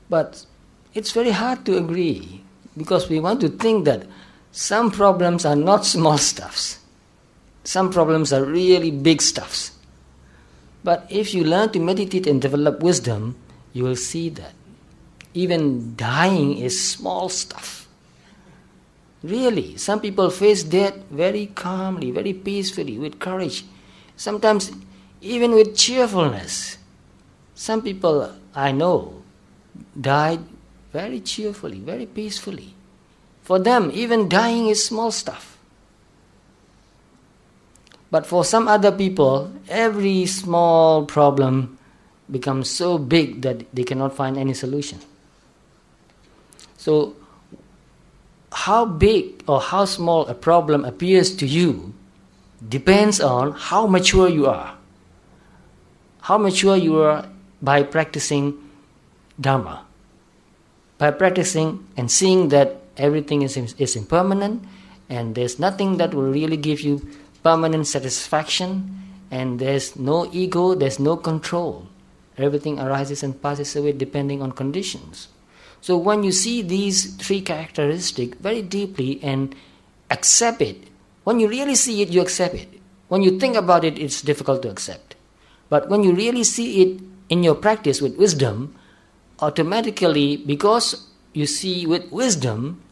Speaker 1: But it's very hard to agree because we want to think that some problems are not small stuffs. Some problems are really big stuffs. But if you learn to meditate and develop wisdom, you will see that even dying is small stuff. Really, some people face death very calmly, very peacefully, with courage. Sometimes even with cheerfulness. Some people I know died very cheerfully, very peacefully. For them, even dying is small stuff. But for some other people, every small problem becomes so big that they cannot find any solution. So, how big or how small a problem appears to you depends on how mature you are. How mature you are by practicing Dharma. By practicing and seeing that everything is impermanent and there's nothing that will really give you permanent satisfaction, and there's no ego, there's no control. Everything arises and passes away depending on conditions. So when you see these three characteristics very deeply and accept it, when you really see it, you accept it. When you think about it, it's difficult to accept. But when you really see it in your practice with wisdom, automatically, because you see with wisdom,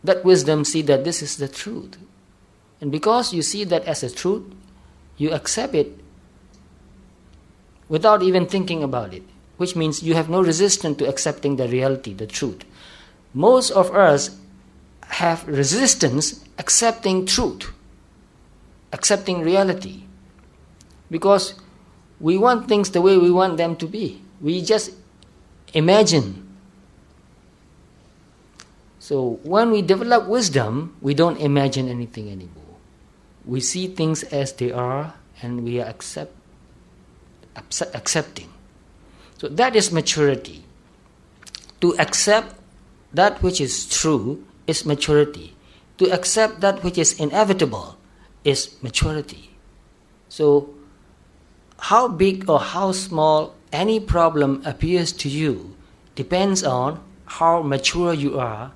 Speaker 1: that wisdom see that this is the truth. And because you see that as a truth, you accept it without even thinking about it, which means you have no resistance to accepting the reality, the truth. Most of us have resistance accepting truth, accepting reality, because we want things the way we want them to be. We just imagine. So when we develop wisdom, we don't imagine anything anymore. We see things as they are, and we are accepting. So that is maturity. To accept that which is true is maturity. To accept that which is inevitable is maturity. So how big or how small any problem appears to you depends on how mature you are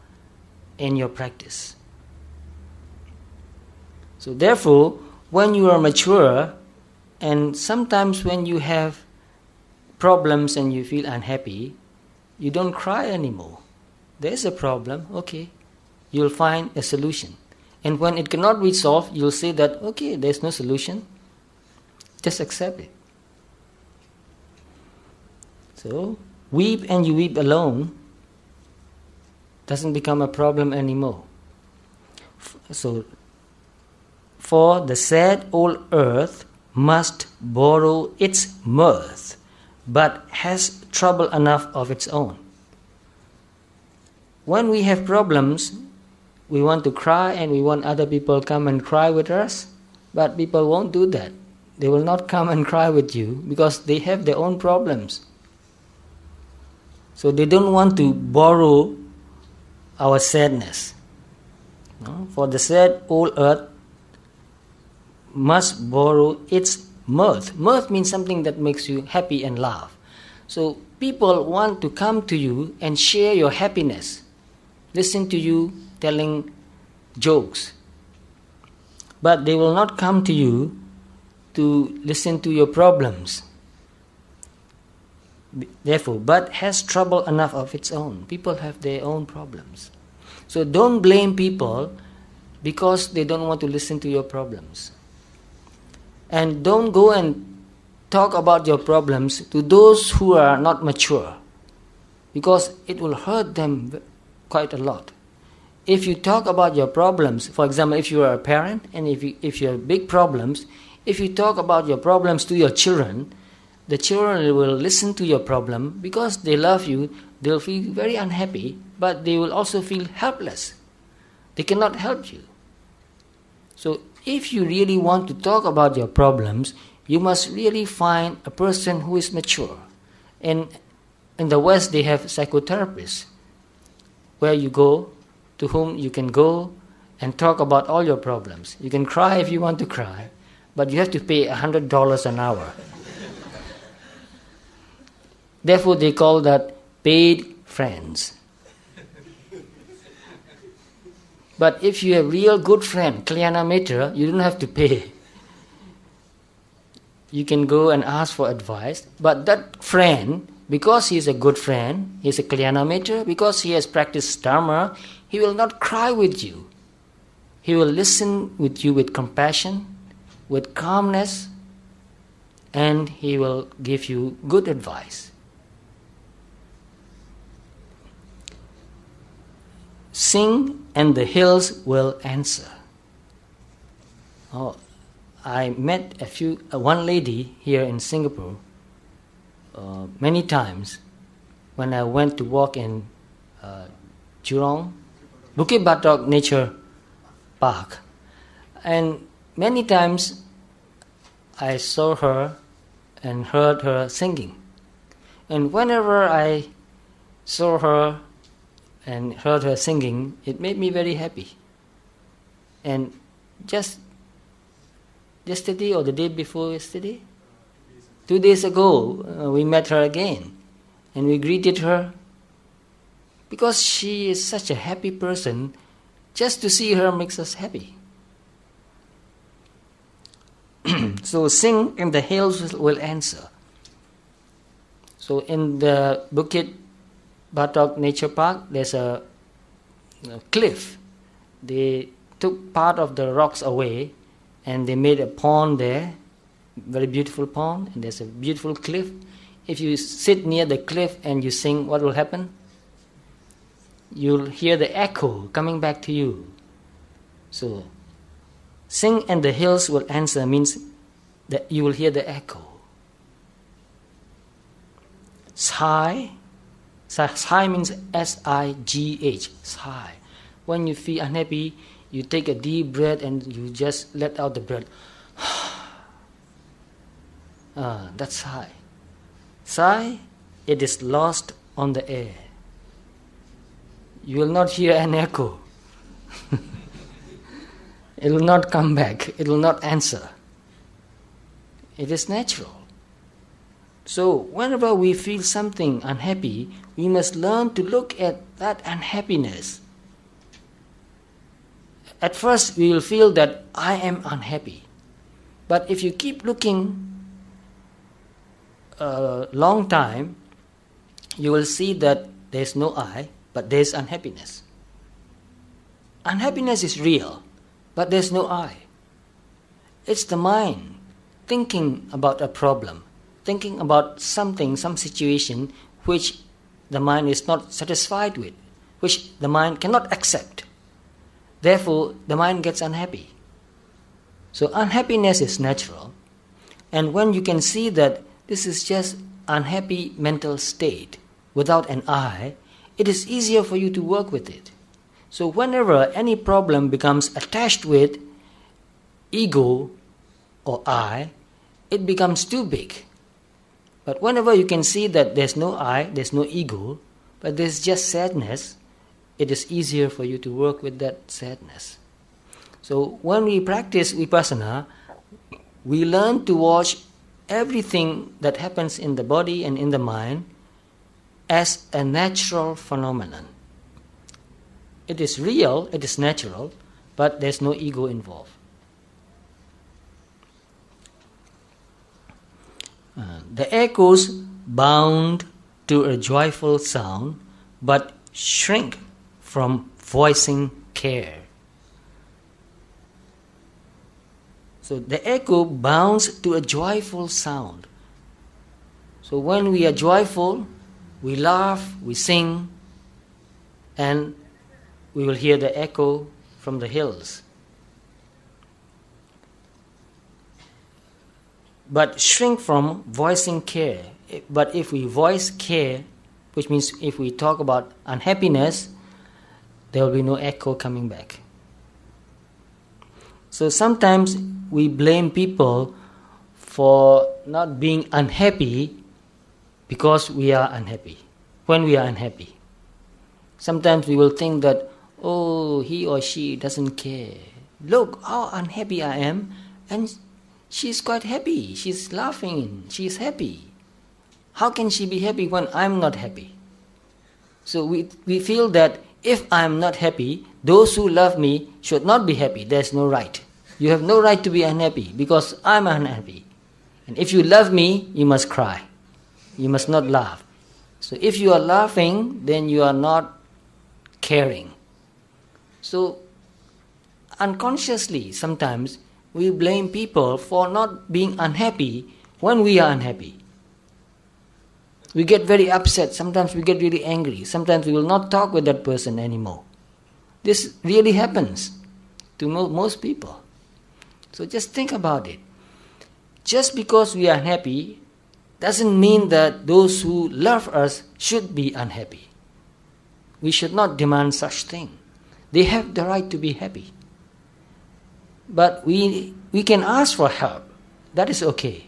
Speaker 1: in your practice. So therefore, when you are mature, and sometimes when you have problems and you feel unhappy, you don't cry anymore. There's a problem, okay, you'll find a solution. And when it cannot be solved, you'll say that, okay, there's no solution, just accept it. So, weep and you weep alone doesn't become a problem anymore. So, for the sad old earth must borrow its mirth, but has trouble enough of its own. When we have problems, we want to cry and we want other people come and cry with us, but people won't do that. They will not come and cry with you because they have their own problems. So they don't want to borrow our sadness. No? For the sad old earth must borrow its mirth. Mirth means something that makes you happy and laugh. So people want to come to you and share your happiness, listen to you telling jokes. But they will not come to you to listen to your problems. Therefore, but has trouble enough of its own. People have their own problems. So don't blame people because they don't want to listen to your problems. And don't go and talk about your problems to those who are not mature, because it will hurt them quite a lot. If you talk about your problems, for example, if you are a parent and if you have big problems, if you talk about your problems to your children, the children will listen to your problem because they love you. They'll feel very unhappy, but they will also feel helpless. They cannot help you. So if you really want to talk about your problems, you must really find a person who is mature. And in the West, they have psychotherapists where you go, to whom you can go and talk about all your problems. You can cry if you want to cry, but you have to pay $100 an hour. Therefore, they call that paid friends. But if you have real good friend, Kalyana Mitra, you don't have to pay. You can go and ask for advice. But that friend, because he is a good friend, he is a Kalyana Mitra, because he has practiced Dharma, he will not cry with you. He will listen with you with compassion, with calmness, and he will give you good advice. Sing and the hills will answer. Oh, I met one lady here in Singapore many times when I went to walk in Jurong, Bukit Batok Nature Park. And many times I saw her and heard her singing. And whenever I saw her and heard her singing, it made me very happy. And just yesterday or the day before yesterday, 2 days ago, we met her again and we greeted her. Because she is such a happy person, just to see her makes us happy. So sing and the hills will answer. So in the Bukit Batok Nature Park, there's a cliff. They took part of the rocks away and they made a pond there, very beautiful pond, and there's a beautiful cliff. If you sit near the cliff and you sing, what will happen? You'll hear the echo coming back to you. So, sing and the hills will answer means that you will hear the echo. Sigh. Sigh means S-I-G-H. Sigh. When you feel unhappy, you take a deep breath and you just let out the breath. That's sigh. Sigh it is lost on the air. You will not hear an echo. It will not come back. It will not answer. It is natural. So whenever we feel something unhappy, we must learn to look at that unhappiness. At first we will feel that I am unhappy. But if you keep looking a long time, you will see that there is no I, but there is unhappiness. Unhappiness is real, but there is no I. It's the mind thinking about a problem, thinking about something, some situation which the mind is not satisfied with, which the mind cannot accept. Therefore, the mind gets unhappy. So unhappiness is natural. And when you can see that this is just unhappy mental state without an I, it is easier for you to work with it. So whenever any problem becomes attached with ego or I, it becomes too big. But whenever you can see that there's no I, there's no ego, but there's just sadness, it is easier for you to work with that sadness. So when we practice vipassana, we learn to watch everything that happens in the body and in the mind as a natural phenomenon. It is real, it is natural, but there's no ego involved. The echoes bound to a joyful sound, but shrink from voicing care. So the echo bounds to a joyful sound. So when we are joyful, we laugh, we sing, and we will hear the echo from the hills. But shrink from voicing care. But if we voice care, which means if we talk about unhappiness, there will be no echo coming back. So sometimes we blame people for not being unhappy because we are unhappy, when we are unhappy. Sometimes we will think that, oh, he or she doesn't care. Look how unhappy I am, and she's quite happy. She's laughing. She's happy. How can she be happy when I'm not happy? So we feel that if I'm not happy, those who love me should not be happy. There's no right. You have no right to be unhappy because I'm unhappy. And if you love me, you must cry. You must not laugh. So if you are laughing, then you are not caring. So unconsciously, sometimes we blame people for not being unhappy when we are unhappy. We get very upset. Sometimes we get really angry. Sometimes we will not talk with that person anymore. This really happens to most people. So just think about it. Just because we are unhappy doesn't mean that those who love us should be unhappy. We should not demand such thing. They have the right to be happy. But we can ask for help. That is okay.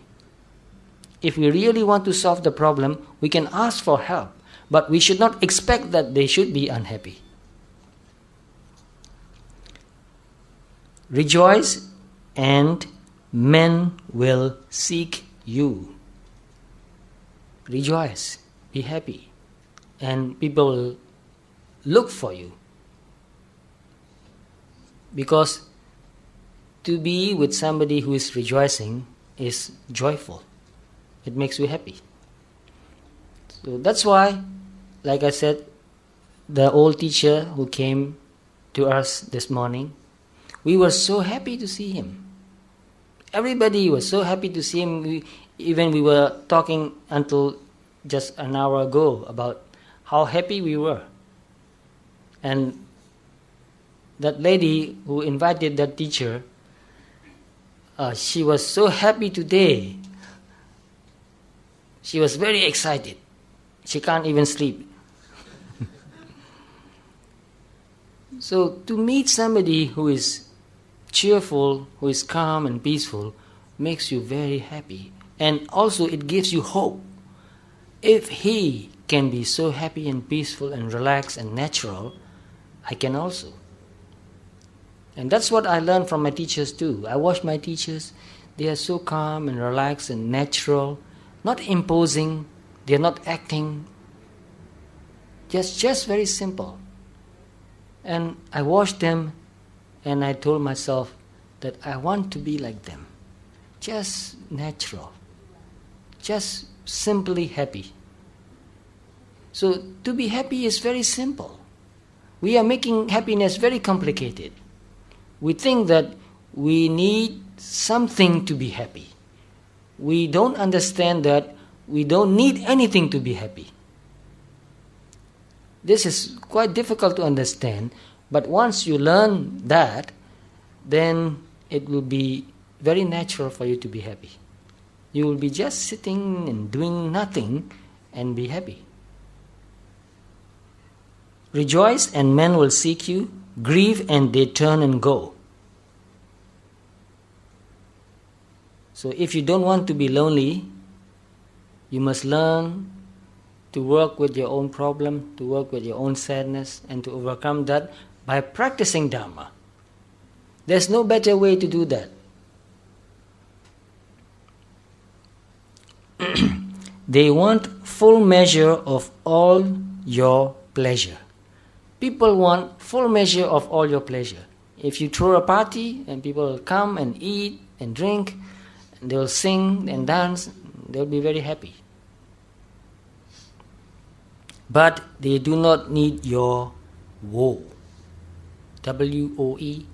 Speaker 1: If we really want to solve the problem, we can ask for help. But we should not expect that they should be unhappy. Rejoice, and men will seek you. Rejoice, be happy, and people will look for you. Because to be with somebody who is rejoicing is joyful. It makes you happy. So that's why, like I said, the old teacher who came to us this morning, we were so happy to see him. Everybody was so happy to see him. Even we were talking until just an hour ago about how happy we were. And that lady who invited that teacher, she was so happy today. She was very excited. She can't even sleep. So to meet somebody who is cheerful, who is calm and peaceful, makes you very happy. And also it gives you hope if he can be so happy and peaceful and relaxed and natural, I can also. And that's what I learned from my teachers too. I watch my teachers, they are so calm and relaxed and natural, not imposing, they are not acting, just very simple. And I watched them and I told myself that I want to be like them. Just natural. Just simply happy. So to be happy is very simple. We are making happiness very complicated. We think that we need something to be happy. We don't understand that we don't need anything to be happy. This is quite difficult to understand, but once you learn that, then it will be very natural for you to be happy. You will be just sitting and doing nothing and be happy. Rejoice and men will seek you, grieve and they turn and go. So if you don't want to be lonely, you must learn to work with your own problem, to work with your own sadness, and to overcome that by practicing Dharma. There's no better way to do that. They want full measure of all your pleasure. People want full measure of all your pleasure. If you throw a party and people will come and eat and drink, and they'll sing and dance, they'll be very happy. But they do not need your woe. W-O-E,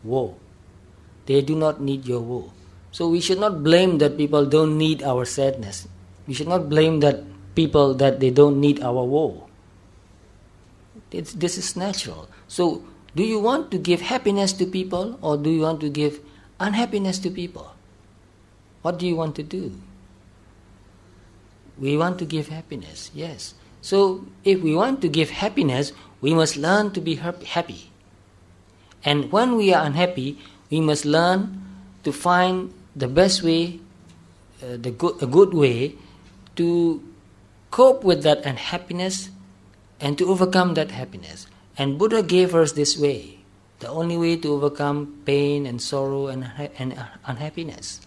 Speaker 1: woe. They do not need your woe. So we should not blame that people don't need our sadness. We should not blame that people that they don't need our woe. This is natural. So do you want to give happiness to people or do you want to give unhappiness to people? What do you want to do? We want to give happiness, yes. So if we want to give happiness, we must learn to be happy. And when we are unhappy, we must learn to find the best way, a good way to cope with that unhappiness and to overcome that happiness. And Buddha gave us this way, the only way to overcome pain and sorrow and unhappiness.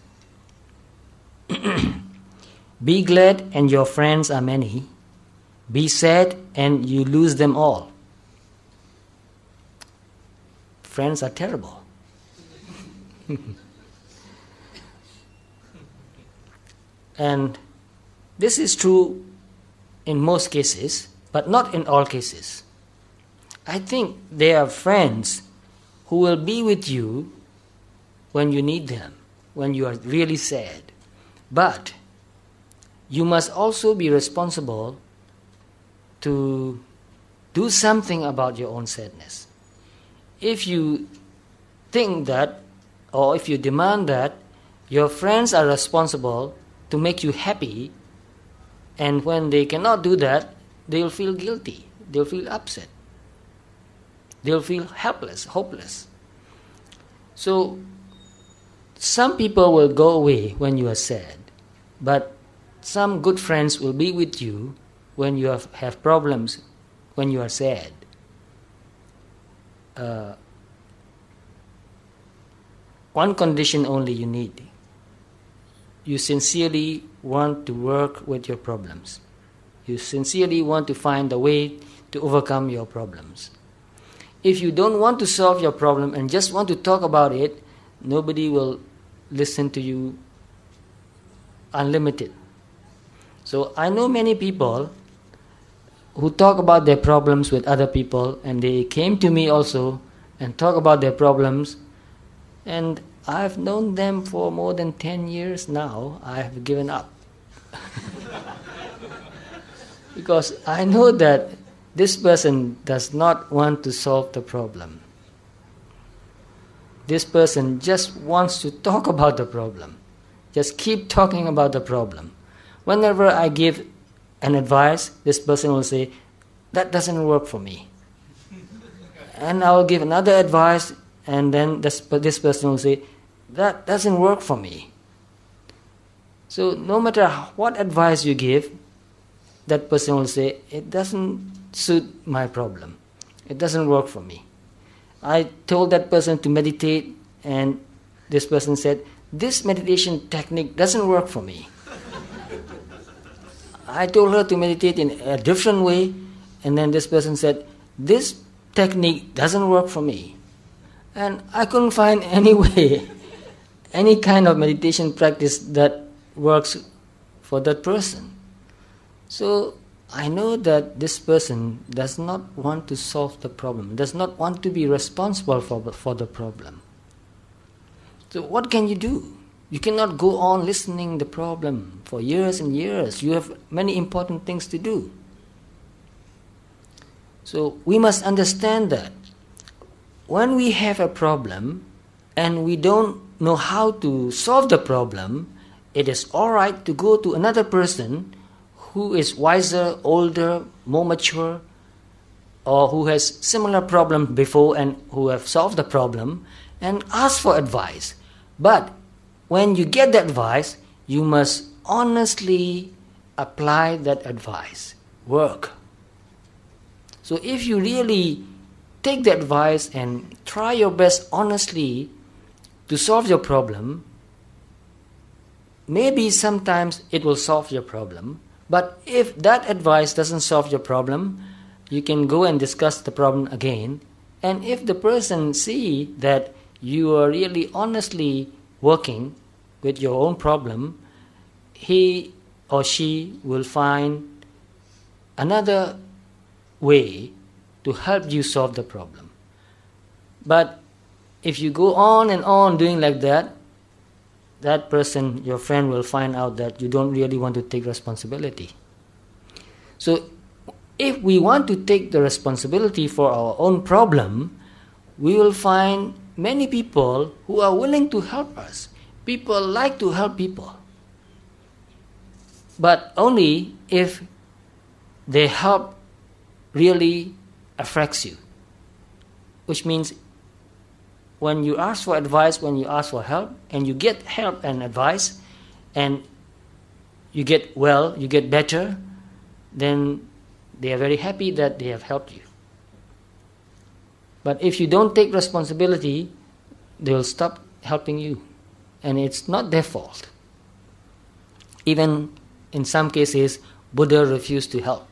Speaker 1: Be glad and your friends are many. Be sad and you lose them all. Friends are terrible. And this is true in most cases, but not in all cases. I think there are friends who will be with you when you need them, when you are really sad. But you must also be responsible to do something about your own sadness. If you think that, or if you demand that your friends are responsible to make you happy, and when they cannot do that, they'll feel guilty, they'll feel upset, they'll feel helpless, hopeless. So some people will go away when you are sad, but some good friends will be with you when you have problems, when you are sad. One condition only you need. You sincerely want to work with your problems. You sincerely want to find a way to overcome your problems. If you don't want to solve your problem and just want to talk about it, nobody will listen to you unlimited. So I know many people who talk about their problems with other people, and they came to me also and talk about their problems, and I've known them for more than 10 years now. I have given up. Because I know that this person does not want to solve the problem. This person just wants to talk about the problem. Just keep talking about the problem. Whenever I give an advice, this person will say, that doesn't work for me. And I will give another advice, and then this person will say, that doesn't work for me. So no matter what advice you give, that person will say, it doesn't suit my problem. It doesn't work for me. I told that person to meditate, and this person said, this meditation technique doesn't work for me. I told her to meditate in a different way, and then this person said, this technique doesn't work for me. And I couldn't find any way, any kind of meditation practice that works for that person. So I know that this person does not want to solve the problem, does not want to be responsible for the problem. So what can you do? You cannot go on listening the problem for years and years. You have many important things to do. So we must understand that when we have a problem and we don't know how to solve the problem, it is all right to go to another person who is wiser, older, more mature, or who has similar problem before and who have solved the problem, and ask for advice. But when you get that advice, you must honestly apply that advice. Work. So if you really take the advice and try your best honestly to solve your problem, maybe sometimes it will solve your problem. But if that advice doesn't solve your problem, you can go and discuss the problem again. And if the person see that you are really honestly working with your own problem, he or she will find another way to help you solve the problem. But if you go on and on doing like that, that person, your friend, will find out that you don't really want to take responsibility. So if we want to take the responsibility for our own problem, we will find many people who are willing to help us. People like to help people. But only if their help really affects you. Which means when you ask for advice, when you ask for help, and you get help and advice, and you get well, you get better, then they are very happy that they have helped you. But if you don't take responsibility, they will stop helping you. And it's not their fault. Even in some cases, Buddha refused to help,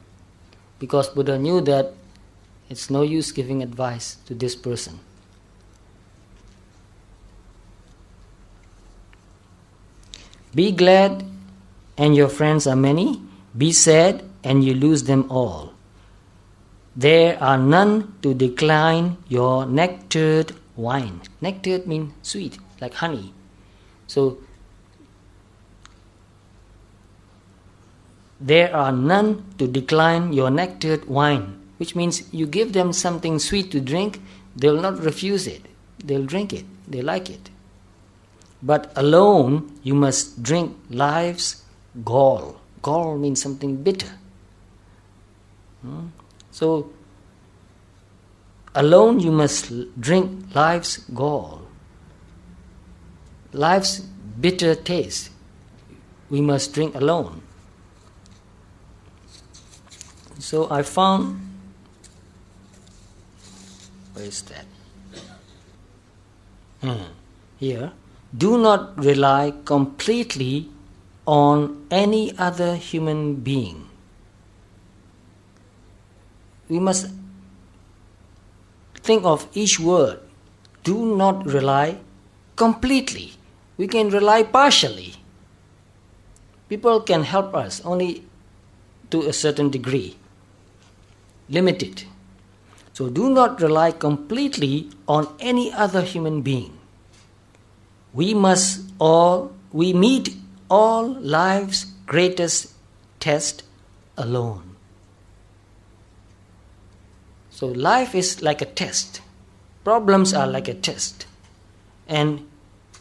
Speaker 1: because Buddha knew that it's no use giving advice to this person. Be glad and your friends are many. Be sad and you lose them all. There are none to decline your nectared wine. Nectared means sweet, like honey. So, there are none to decline your nectared wine, which means you give them something sweet to drink, they will not refuse it. They'll drink it. They like it. But alone you must drink life's gall. Gall means something bitter. So, alone you must drink life's gall. Life's bitter taste we must drink alone. So I found, where is that? Here. Do not rely completely on any other human being. We must think of each word. Do not rely completely. We can rely partially. People can help us only to a certain degree. Limited. So do not rely completely on any other human being. We meet all life's greatest test alone. So life is like a test. Problems are like a test. And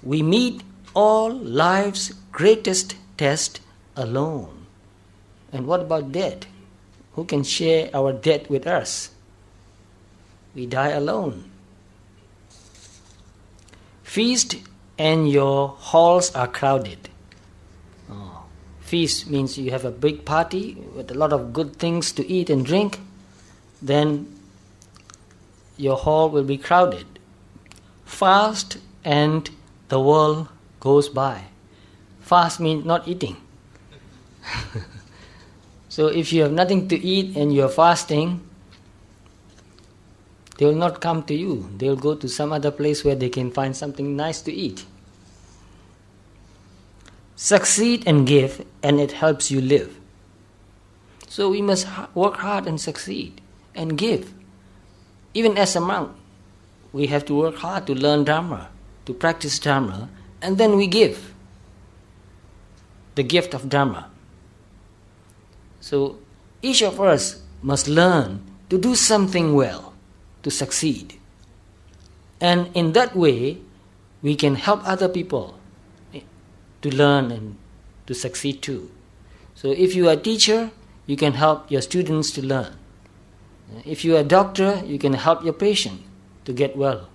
Speaker 1: we meet all life's greatest test alone. And what about death? Who can share our death with us? We die alone. Feast and your halls are crowded. feast means you have a big party with a lot of good things to eat and drink, then your hall will be crowded. Fast and the world goes by. Fast means not eating. So if you have nothing to eat and you are fasting, they will not come to you. They will go to some other place where they can find something nice to eat. Succeed and give, and it helps you live. So we must work hard and succeed and give. Even as a monk, we have to work hard to learn Dharma, to practice Dharma, and then we give the gift of Dharma. So each of us must learn to do something well, to succeed. And in that way, we can help other people to learn and to succeed too. So if you are a teacher, you can help your students to learn. If you are a doctor, you can help your patient to get well.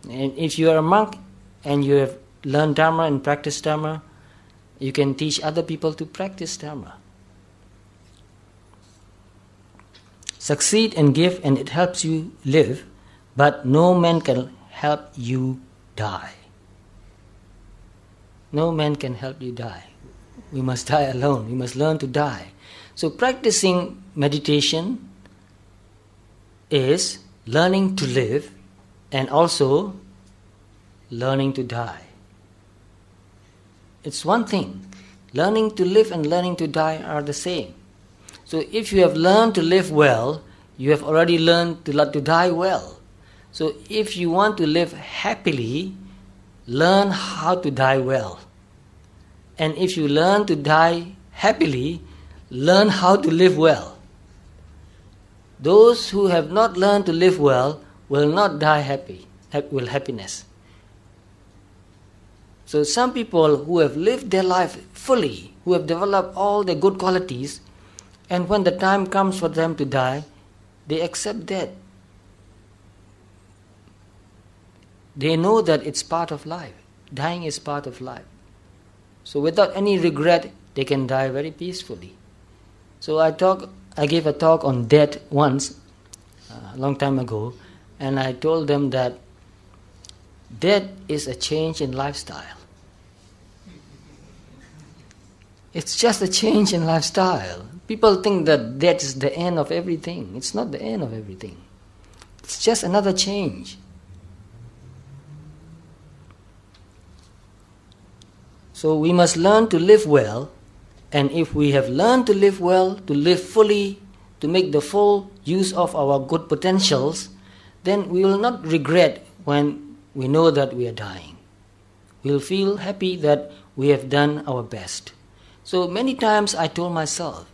Speaker 1: And if you are a monk and you have learned Dharma and practiced Dharma, you can teach other people to practice Dharma. Succeed and give, and it helps you live, but no man can help you die. No man can help you die. We must die alone. We must learn to die. So practicing meditation is learning to live and also learning to die. It's one thing. Learning to live and learning to die are the same. So if you have learned to live well, you have already learned to die well. So if you want to live happily, learn how to die well. And if you learn to die happily, learn how to live well. Those who have not learned to live well will not die with happiness. So some people who have lived their life fully, who have developed all the good qualities, and when the time comes for them to die, they accept death. They know that it's part of life. Dying is part of life. So without any regret, they can die very peacefully. So I gave a talk on death once, a long time ago, and I told them that death is a change in lifestyle. It's just a change in lifestyle. People think that death is the end of everything. It's not the end of everything. It's just another change. So we must learn to live well, and if we have learned to live well, to live fully, to make the full use of our good potentials, then we will not regret when we know that we are dying. We will feel happy that we have done our best. So many times I told myself,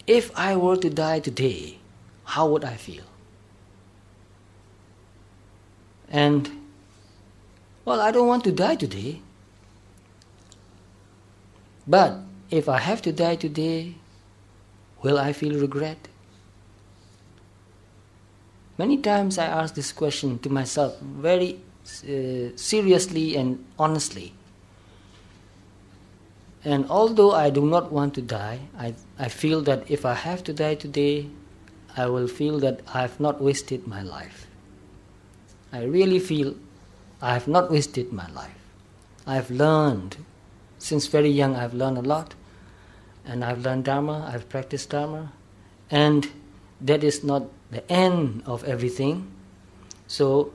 Speaker 1: if I were to die today, how would I feel? And, well, I don't want to die today. But if I have to die today, will I feel regret? Many times I ask this question to myself very seriously and honestly. And although I do not want to die, I feel that if I have to die today, I will feel that I have not wasted my life. I really feel I have not wasted my life. I have learned, since very young I have learned a lot, and I have learned Dharma, I have practiced Dharma, and that is not the end of everything. So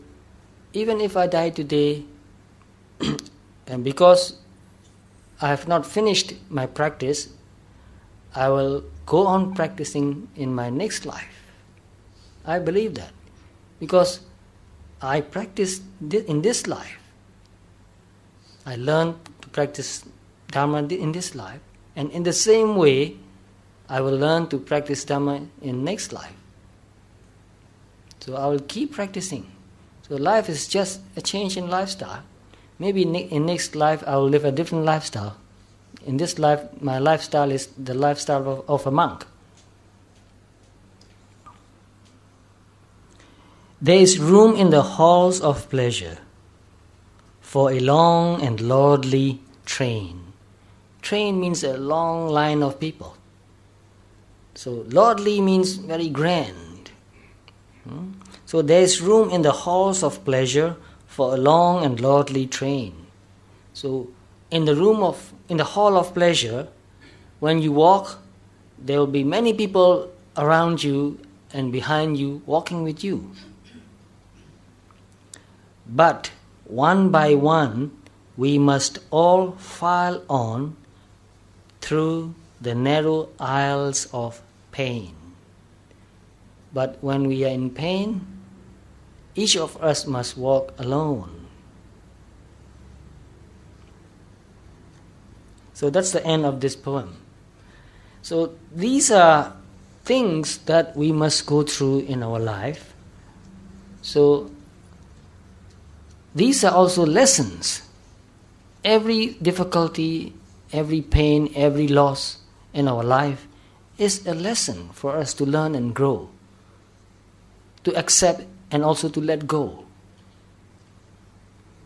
Speaker 1: even if I die today, and because I have not finished my practice, I will go on practicing in my next life. I believe that, because I practiced in this life. I learned to practice Dharma in this life, and in the same way, I will learn to practice Dharma in next life. So I will keep practicing. So life is just a change in lifestyle. Maybe in next life I will live a different lifestyle. In this life, my lifestyle is the lifestyle of a monk. There is room in the halls of pleasure for a long and lordly train train means a long line of people. So lordly means very grand. So there is room in the halls of pleasure for a long and lordly train. So in the hall of pleasure, when you walk, there will be many people around you and behind you walking with you. But one by one, we must all file on through the narrow aisles of pain. But when we are in pain, each of us must walk alone. So that's the end of this poem. So these are things that we must go through in our life. So these are also lessons. Every difficulty, every pain, every loss in our life is a lesson for us to learn and grow, to accept and also to let go.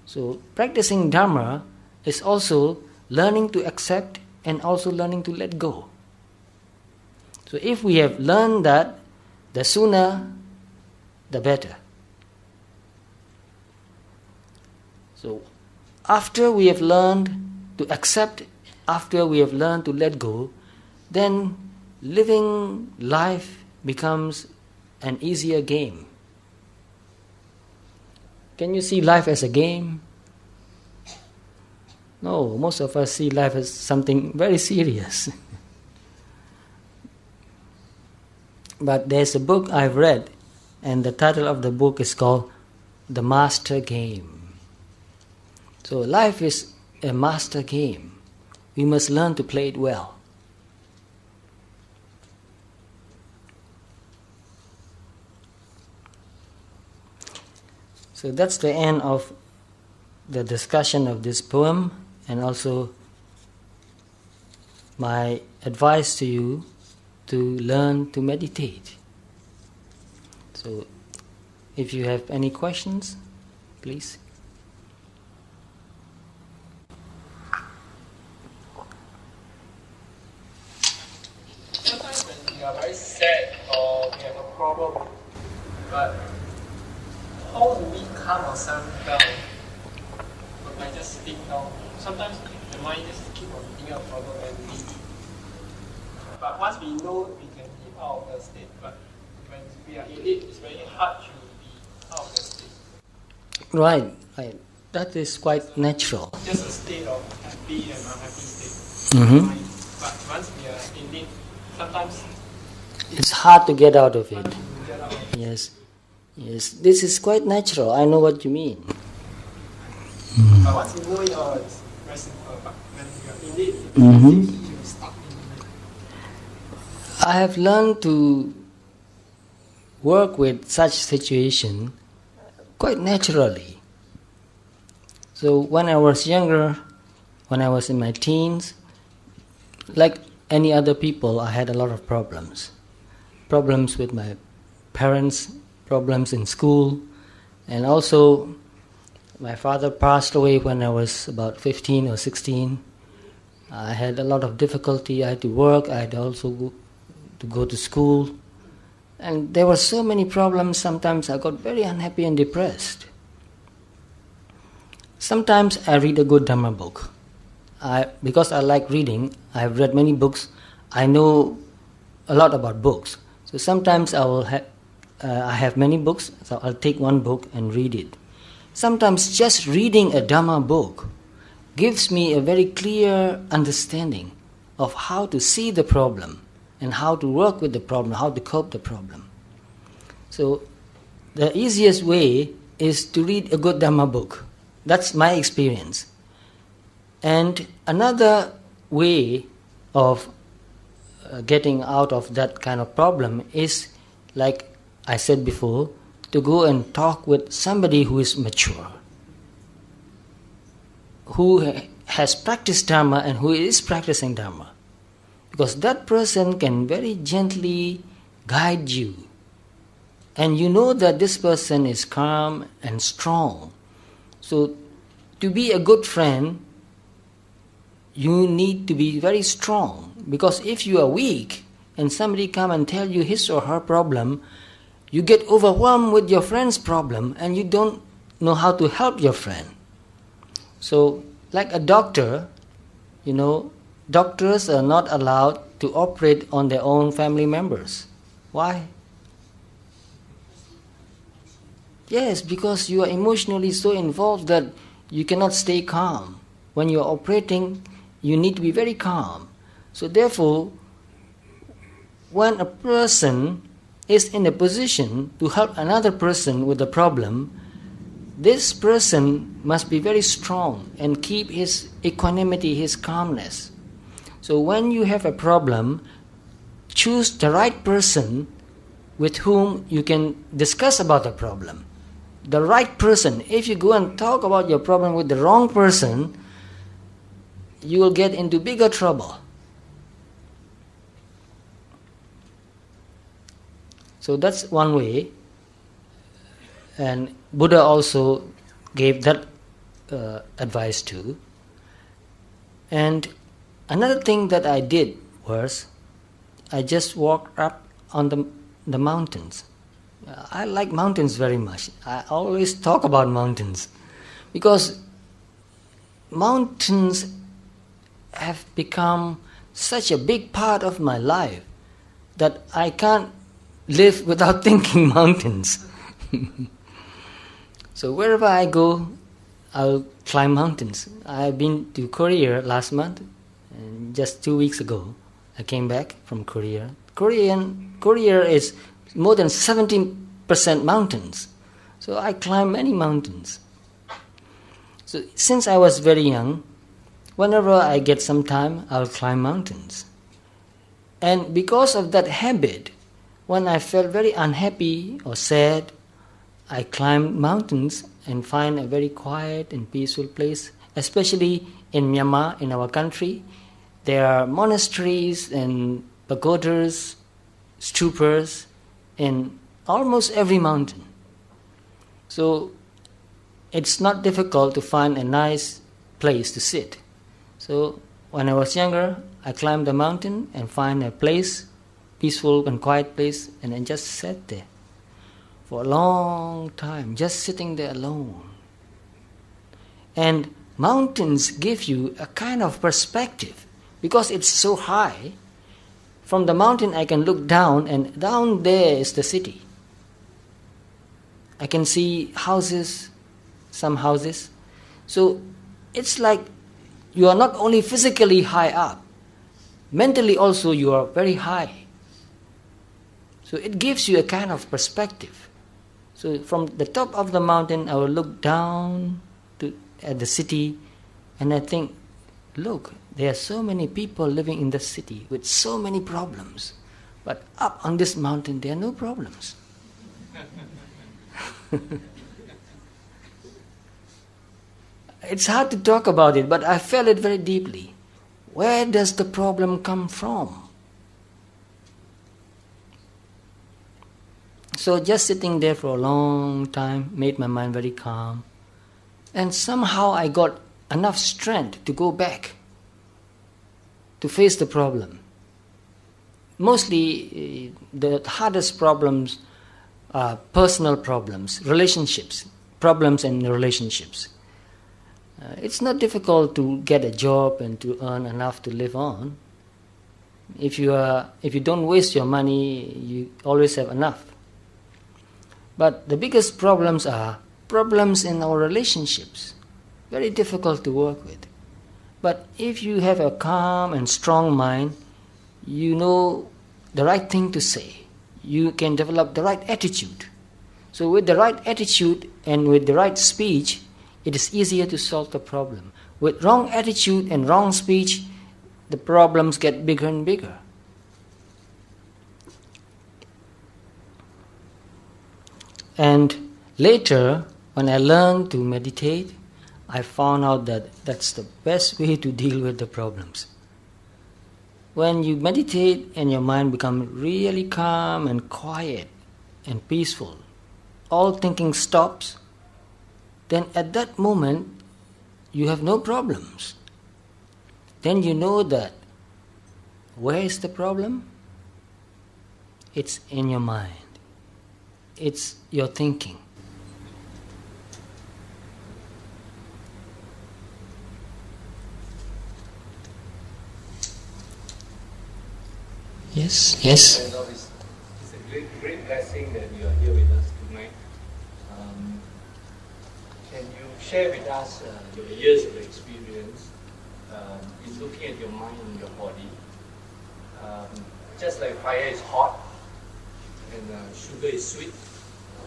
Speaker 1: So practicing Dharma is also learning to accept and also learning to let go. So if we have learned that, the sooner the better. So after we have learned to accept, after we have learned to let go, then living life becomes an easier game. Can you see life as a game? No, most of us see life as something very serious. But there's a book I've read, and the title of the book is called The Master Game. So life is a master game. We must learn to play it well. So that's the end of the discussion of this poem, and also my advice to you to learn to meditate. So if you have any questions, please.
Speaker 2: Sometimes when we are very sad or we have a problem, but how do we calm ourselves down? But I just think down. Sometimes the mind just keep on thinking of problem and leave it. But once we know, we can be out of the state. But when we are in it, it's very hard to be out of the state.
Speaker 1: Right. That is quite natural.
Speaker 2: Just a state of happy and unhappy state.
Speaker 1: Mm-hmm.
Speaker 2: But once we are in it, sometimes
Speaker 1: it's hard to get out of it.
Speaker 2: get out.
Speaker 1: Yes. This is quite natural. I know what you mean.
Speaker 2: But once you know it, it's very simple. But when you are in it,
Speaker 1: Mm-hmm.
Speaker 2: it seems to be stuck in it.
Speaker 1: I have learned to work with such situation quite naturally. So when I was younger, when I was in my teens, like any other people, I had a lot of problems. Problems with my parents, problems in school, and also my father passed away when I was about 15 or 16. I had a lot of difficulty. I had to work. I had also to go to school. And there were so many problems. Sometimes I got very unhappy and depressed. Sometimes I read a good Dhamma book. Because I like reading, I've read many books. I know a lot about books. So sometimes I have many books, so I'll take one book and read it. Sometimes just reading a Dhamma book gives me a very clear understanding of how to see the problem and how to work with the problem, how to cope the problem. So the easiest way is to read a good Dhamma book. That's my experience. And another way of getting out of that kind of problem is, like I said before, to go and talk with somebody who is mature, who has practiced Dharma and who is practicing Dharma. Because that person can very gently guide you. And you know that this person is calm and strong. So to be a good friend you need to be very strong, because if you are weak and somebody come and tell you his or her problem, you get overwhelmed with your friend's problem and you don't know how to help your friend. So, like a doctor, doctors are not allowed to operate on their own family members. Why? Yes, because you are emotionally so involved that you cannot stay calm. When you are operating, you need to be very calm. So therefore, when a person is in a position to help another person with a problem, this person must be very strong and keep his equanimity, his calmness. So when you have a problem, choose the right person with whom you can discuss about the problem. The right person. If you go and talk about your problem with the wrong person, you will get into bigger trouble. So that's one way. And Buddha also gave that advice too. And another thing that I did was, I just walked up on the mountains. I like mountains very much. I always talk about mountains because mountains have become such a big part of my life that I can't live without thinking mountains. So wherever I go, I'll climb mountains. I've been to Korea last month, and just 2 weeks ago, I came back from Korea. Korea is more than 70% mountains. So I climb many mountains. So since I was very young, whenever I get some time, I'll climb mountains. And because of that habit, when I felt very unhappy or sad, I climbed mountains and find a very quiet and peaceful place, especially in Myanmar, in our country. There are monasteries and pagodas, stupas in almost every mountain. So it's not difficult to find a nice place to sit. So when I was younger, I climbed the mountain and find a place, peaceful and quiet place, and then just sat there for a long time, just sitting there alone. And mountains give you a kind of perspective because it's so high. From the mountain I can look down, and down there is the city. I can see houses, some houses. So it's like you are not only physically high up, mentally also you are very high. So it gives you a kind of perspective. So from the top of the mountain, I will look down at the city, and I think, look, there are so many people living in the city with so many problems. But up on this mountain, there are no problems. It's hard to talk about it, but I felt it very deeply. Where does the problem come from? So just sitting there for a long time made my mind very calm. And somehow I got enough strength to go back, to face the problem. Mostly the hardest problems are personal problems, relationships, problems in relationships. It's not difficult to get a job and to earn enough to live on. If you don't waste your money, you always have enough. But the biggest problems are problems in our relationships. Very difficult to work with. But if you have a calm and strong mind, you know the right thing to say. You can develop the right attitude. So with the right attitude and with the right speech, it is easier to solve the problem. With wrong attitude and wrong speech, the problems get bigger and bigger. And later, when I learned to meditate, I found out that that's the best way to deal with the problems. When you meditate and your mind becomes really calm and quiet and peaceful, all thinking stops, then at that moment you have no problems. then you know that where is the problem? It's in your mind. It's your thinking. Yes, yes.
Speaker 3: Sayardaw, it's a great blessing that you are here with us tonight. Can you share with us your years of experience in looking at your mind and your body? Just like fire is hot and sugar is sweet,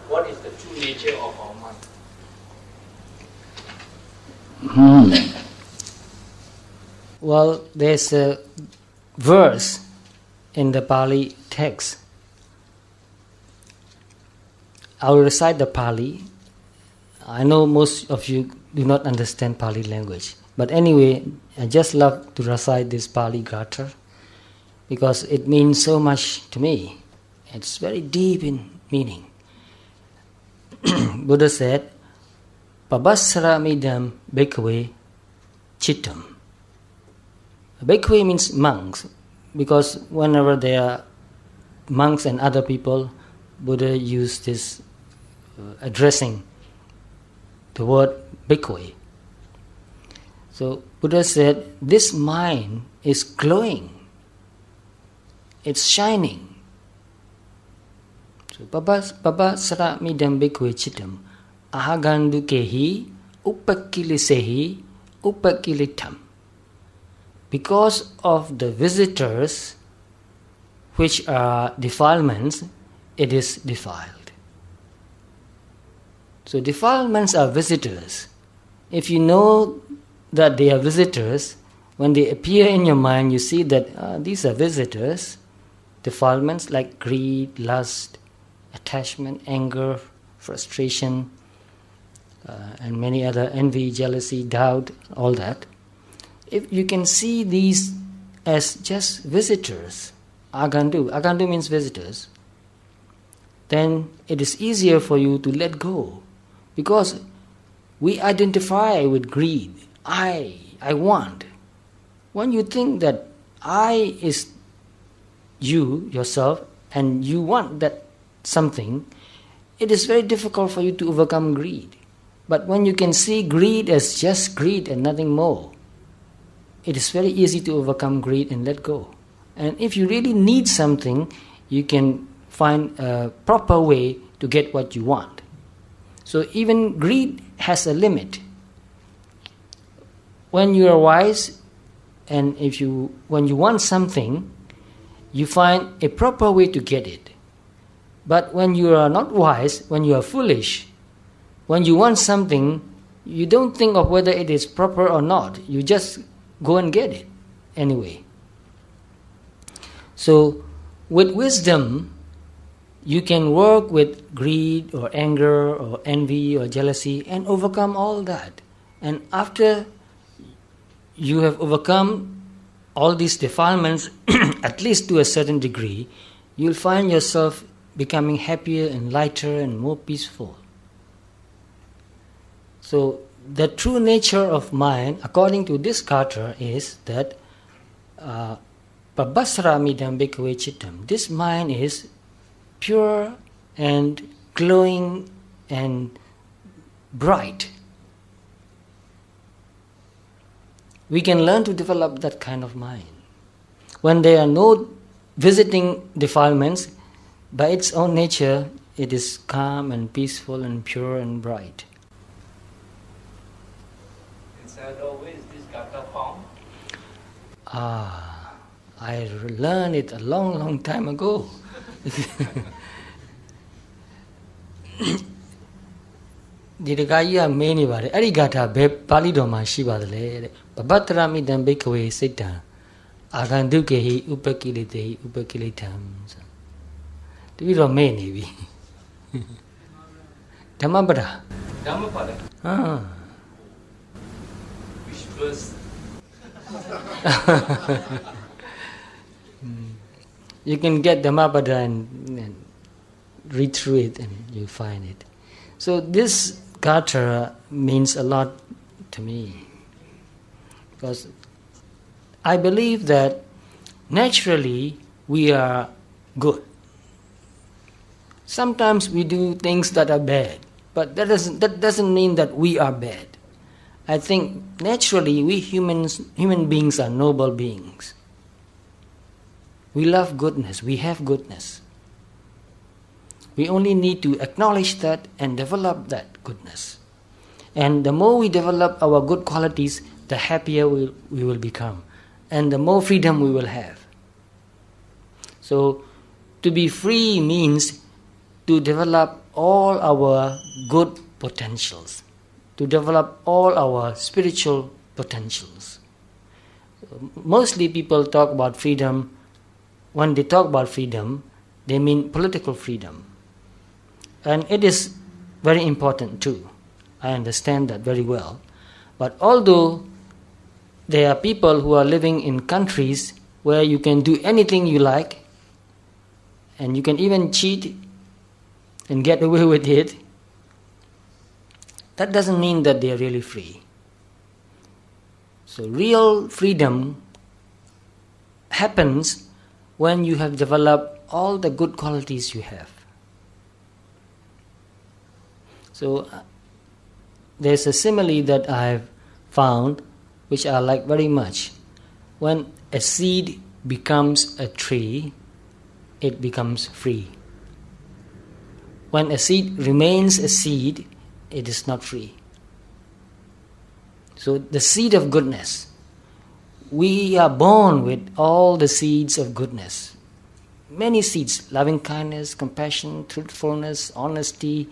Speaker 3: what is the true nature of our mind?
Speaker 1: Well, there's a verse in the Pali text. I will recite the Pali. I know most of you do not understand Pali language. But anyway, I just love to recite this Pali Gatha because it means so much to me. It's very deep in meaning. Buddha said, Pabassaramidam bhikkhave chittam. Bhikkhave means monks, because whenever there are monks and other people, Buddha used this addressing the word bhikkhave. So Buddha said, this mind is glowing, it's shining. So Pabassaramidam bhikkhave chittam ahagandukehi upakilisehi upakilitam. Because of the visitors, which are defilements, it is defiled. So defilements are visitors. If you know that they are visitors, when they appear in your mind, you see that these are visitors, defilements like greed, lust, attachment, anger, frustration, and many other, envy, jealousy, doubt, all that. If you can see these as just visitors, agandu means visitors, then it is easier for you to let go. Because we identify with greed. I want. When you think that I is you, yourself, and you want that something, it is very difficult for you to overcome greed. But when you can see greed as just greed and nothing more, it is very easy to overcome greed and let go. And if you really need something, you can find a proper way to get what you want. So even greed has a limit. When you are wise, and when you want something, you find a proper way to get it. But when you are not wise, when you are foolish, when you want something, you don't think of whether it is proper or not. You just go and get it anyway. So with wisdom, you can work with greed or anger or envy or jealousy and overcome all that. And after you have overcome all these defilements, at least to a certain degree, you'll find yourself becoming happier and lighter and more peaceful. So the true nature of mind, according to this Gatha, is that Pabassaramidam bhikkhave chittam. This mind is pure and glowing and bright. We can learn to develop that kind of mind. When there are no visiting defilements, by its own nature, it is calm and peaceful and pure and bright.
Speaker 3: And Sayardaw, where is this Gatha found?
Speaker 1: I learned it a long time ago. Didagaya meni bare. Eri Gatha be Pali Dhamma shi padale. Pabassaramidam bhikkhave sittam agandukehi upakilitehi upakilitam. Tibiro meni bi. Dhammapada.
Speaker 3: Dhammapada? Which verse?
Speaker 1: You can get Dhammapada and read through it and you find it. So this Gatha means a lot to me. Because I believe that naturally we are good. Sometimes we do things that are bad, but that doesn't mean that we are bad. I think naturally we human beings are noble beings. We love goodness, we have goodness. We only need to acknowledge that and develop that goodness. And the more we develop our good qualities, the happier we will become. And the more freedom we will have. So, to be free means to develop all our good potentials, to develop all our spiritual potentials. Mostly people talk about freedom. When they talk about freedom, they mean political freedom. And it is very important too. I understand that very well. But although there are people who are living in countries where you can do anything you like, and you can even cheat and get away with it, that doesn't mean that they are really free. So real freedom happens when you have developed all the good qualities you have. So there's a simile that I've found which I like very much. When a seed becomes a tree, it becomes free. When a seed remains a seed, it is not free. So the seed of goodness, we are born with all the seeds of goodness. Many seeds: loving kindness, compassion, truthfulness, honesty,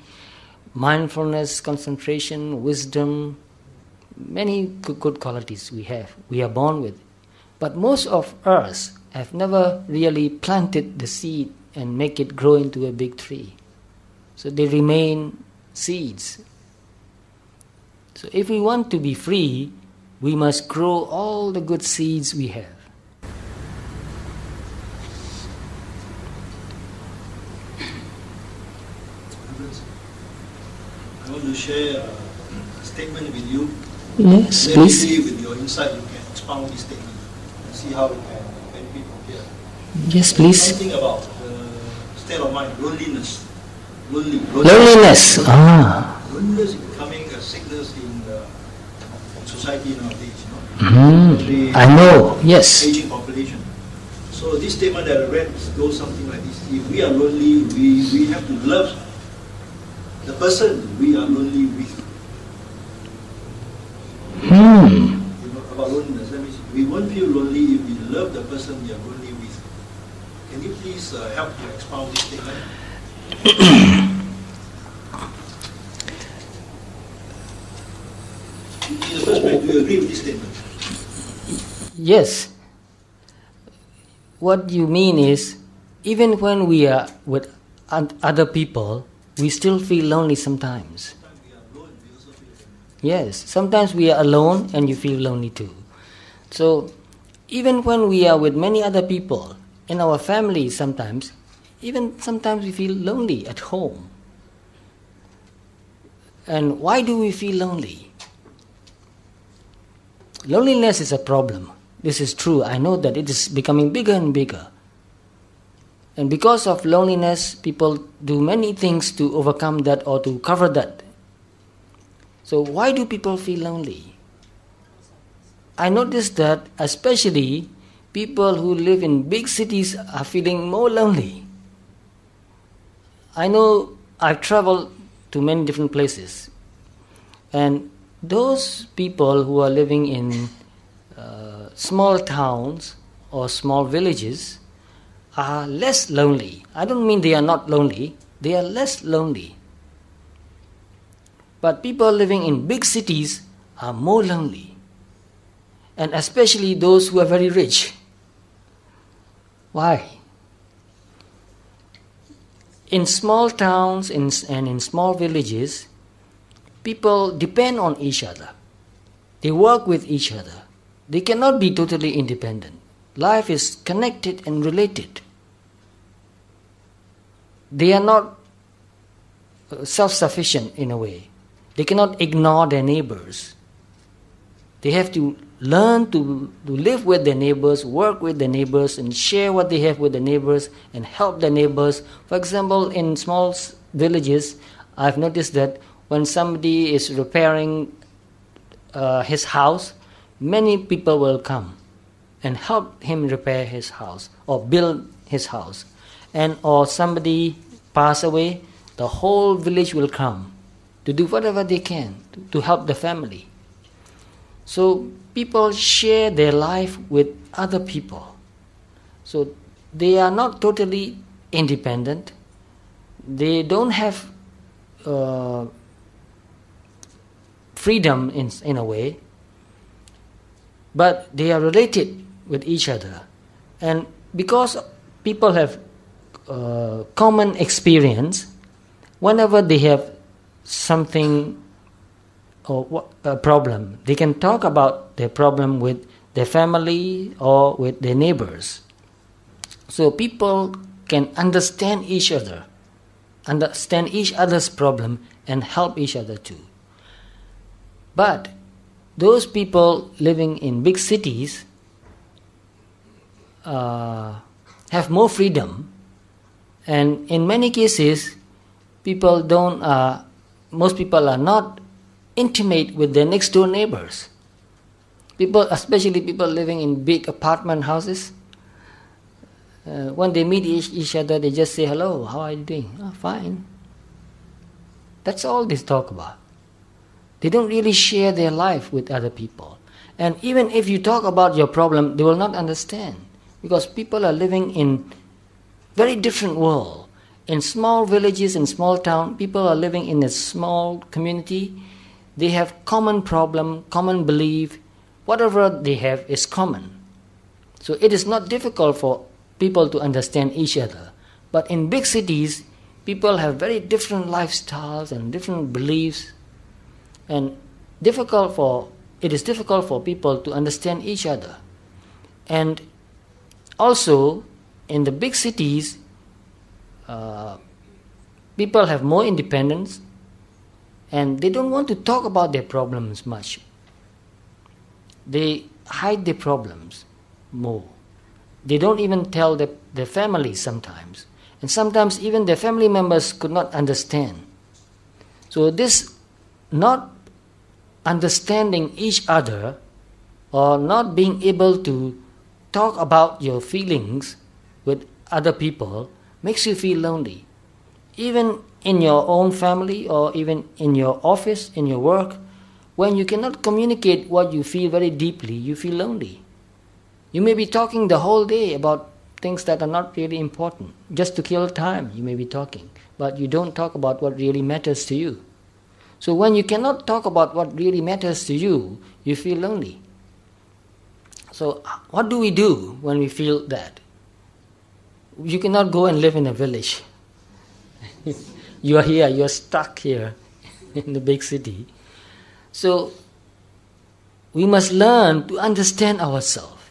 Speaker 1: mindfulness, concentration, wisdom. Many good qualities we have, we are born with. But most of us have never really planted the seed and make it grow into a big tree. So they remain seeds. So if we want to be free, we must grow all the good seeds we have.
Speaker 4: I want to share a statement with you.
Speaker 1: Yes, please.
Speaker 4: Maybe with your insight, you can expound this statement and see how we can benefit from here.
Speaker 1: Yes, please.
Speaker 4: Something about the state of mind, loneliness.
Speaker 1: Loneliness.
Speaker 4: Loneliness is becoming a sickness in society nowadays.
Speaker 1: I know. Yes.
Speaker 4: Aging population. So this statement that I read goes something like this: if we are lonely, we have to love the person we are lonely with. About loneliness. Let me see. We won't feel lonely if we love the person we are lonely with. Can you please help to expound this statement? In the first place, do you agree with this statement?
Speaker 1: Yes. What you mean is, even when we are with other people, we still feel lonely sometimes. Yes, sometimes we are alone and you feel lonely too. So, even when we are with many other people, in our family sometimes, even sometimes we feel lonely at home. And why do we feel lonely? Loneliness is a problem. This is true. I know that it is becoming bigger and bigger. And because of loneliness, people do many things to overcome that or to cover that. So why do people feel lonely? I noticed that especially people who live in big cities are feeling more lonely. I know I've traveled to many different places, and those people who are living in small towns or small villages are less lonely. I don't mean they are not lonely, they are less lonely. But people living in big cities are more lonely, and especially those who are very rich. Why? In small towns and in small villages, people depend on each other. They work with each other. They cannot be totally independent. Life is connected and related. They are not self-sufficient in a way. They cannot ignore their neighbors. They have to learn to live with their neighbors, work with their neighbors, and share what they have with the neighbors and help the neighbors. For example, in small villages, I've noticed that when somebody is repairing his house, many people will come and help him repair his house or build his house. And or somebody pass away, the whole village will come to do whatever they can to help the family. So people share their life with other people. So they are not totally independent. They don't have freedom in a way, but they are related with each other. And because people have common experience, whenever they have something or a problem, they can talk about their problem with their family or with their neighbors. So people can understand each other, understand each other's problem and help each other too. But those people living in big cities have more freedom, and in many cases most people are not intimate with their next door neighbors. People, especially people living in big apartment houses, when they meet each other, they just say, "Hello, how are you doing?" "Oh, fine." That's all they talk about. They don't really share their life with other people. And even if you talk about your problem, they will not understand, because people are living in very different world. In small villages, in small town, people are living in a small community. They have common problem, common belief. Whatever they have is common. So it is not difficult for people to understand each other. But in big cities, people have very different lifestyles and different beliefs, and it is difficult for people to understand each other. And also, in the big cities, people have more independence, and they don't want to talk about their problems much. They hide their problems more. They don't even tell their families sometimes. And sometimes even their family members could not understand. So this not understanding each other or not being able to talk about your feelings with other people makes you feel lonely. Even in your own family or even in your office, in your work, when you cannot communicate what you feel very deeply, you feel lonely. You may be talking the whole day about things that are not really important. Just to kill time, you may be talking, but you don't talk about what really matters to you. So when you cannot talk about what really matters to you, you feel lonely. So what do we do when we feel that? You cannot go and live in a village. You are here, you are stuck here in the big city. So we must learn to understand ourselves.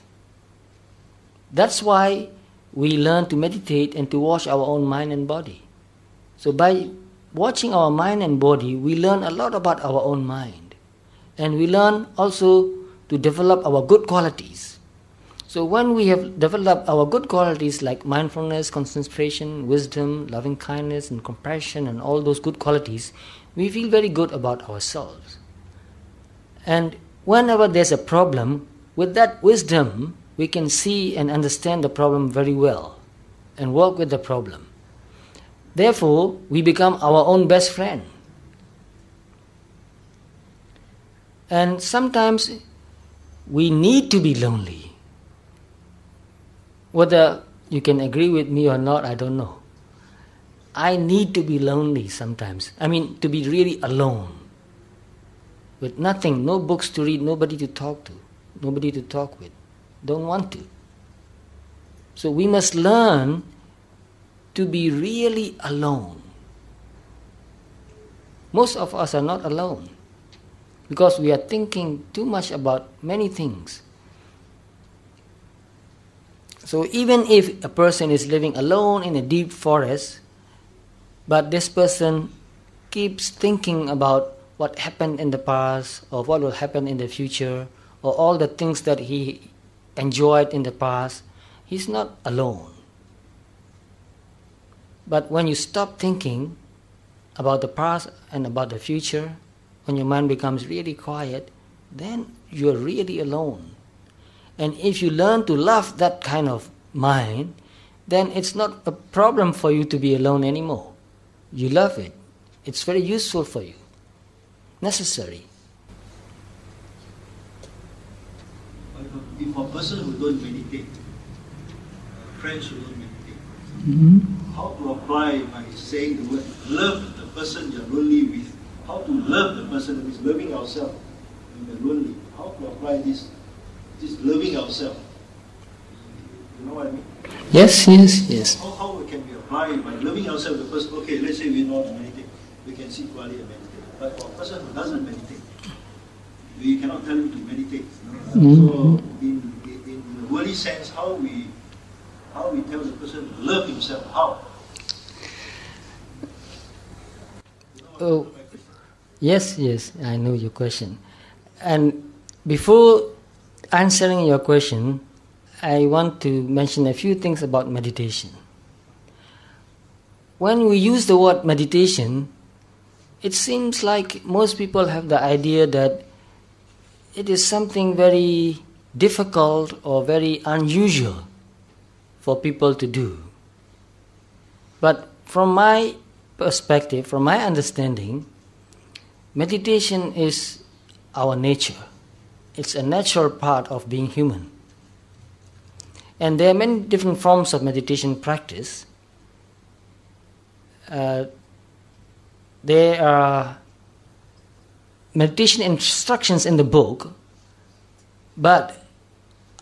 Speaker 1: That's why we learn to meditate and to watch our own mind and body. So by watching our mind and body, we learn a lot about our own mind. And we learn also to develop our good qualities. So when we have developed our good qualities like mindfulness, concentration, wisdom, loving kindness and compassion and all those good qualities, we feel very good about ourselves. And whenever there's a problem, with that wisdom, we can see and understand the problem very well and work with the problem. Therefore, we become our own best friend. And sometimes we need to be lonely. Whether you can agree with me or not, I don't know. I need to be lonely sometimes. I mean, to be really alone. With nothing, no books to read, nobody to talk to, nobody to talk with. Don't want to. So we must learn to be really alone. Most of us are not alone because we are thinking too much about many things. So even if a person is living alone in a deep forest, but this person keeps thinking about what happened in the past or what will happen in the future or all the things that he enjoyed in the past, he's not alone. But when you stop thinking about the past and about the future, when your mind becomes really quiet, then you're really alone. And if you learn to love that kind of mind, then it's not a problem for you to be alone anymore. You love it. It's very useful for you. Necessary.
Speaker 4: If a person who don't meditate, friends who don't meditate, how to apply by saying the word love the person you're lonely with? How to love the person that is loving ourselves when we're lonely? How to apply this loving ourselves? You know what I mean?
Speaker 1: Yes.
Speaker 4: How can we apply by loving ourselves the person? Okay, let's say we know how to meditate. We can sit quietly and meditate. But for a person who doesn't meditate, we cannot tell him to meditate. So in the worldly sense, how we tell the person to love himself? How?
Speaker 1: Oh, yes, I know your question. And before answering your question, I want to mention a few things about meditation. When we use the word meditation, it seems like most people have the idea that it is something very difficult or very unusual for people to do. But from my perspective, from my understanding, meditation is our nature. It's a natural part of being human. And there are many different forms of meditation practice. There are meditation instructions in the book, but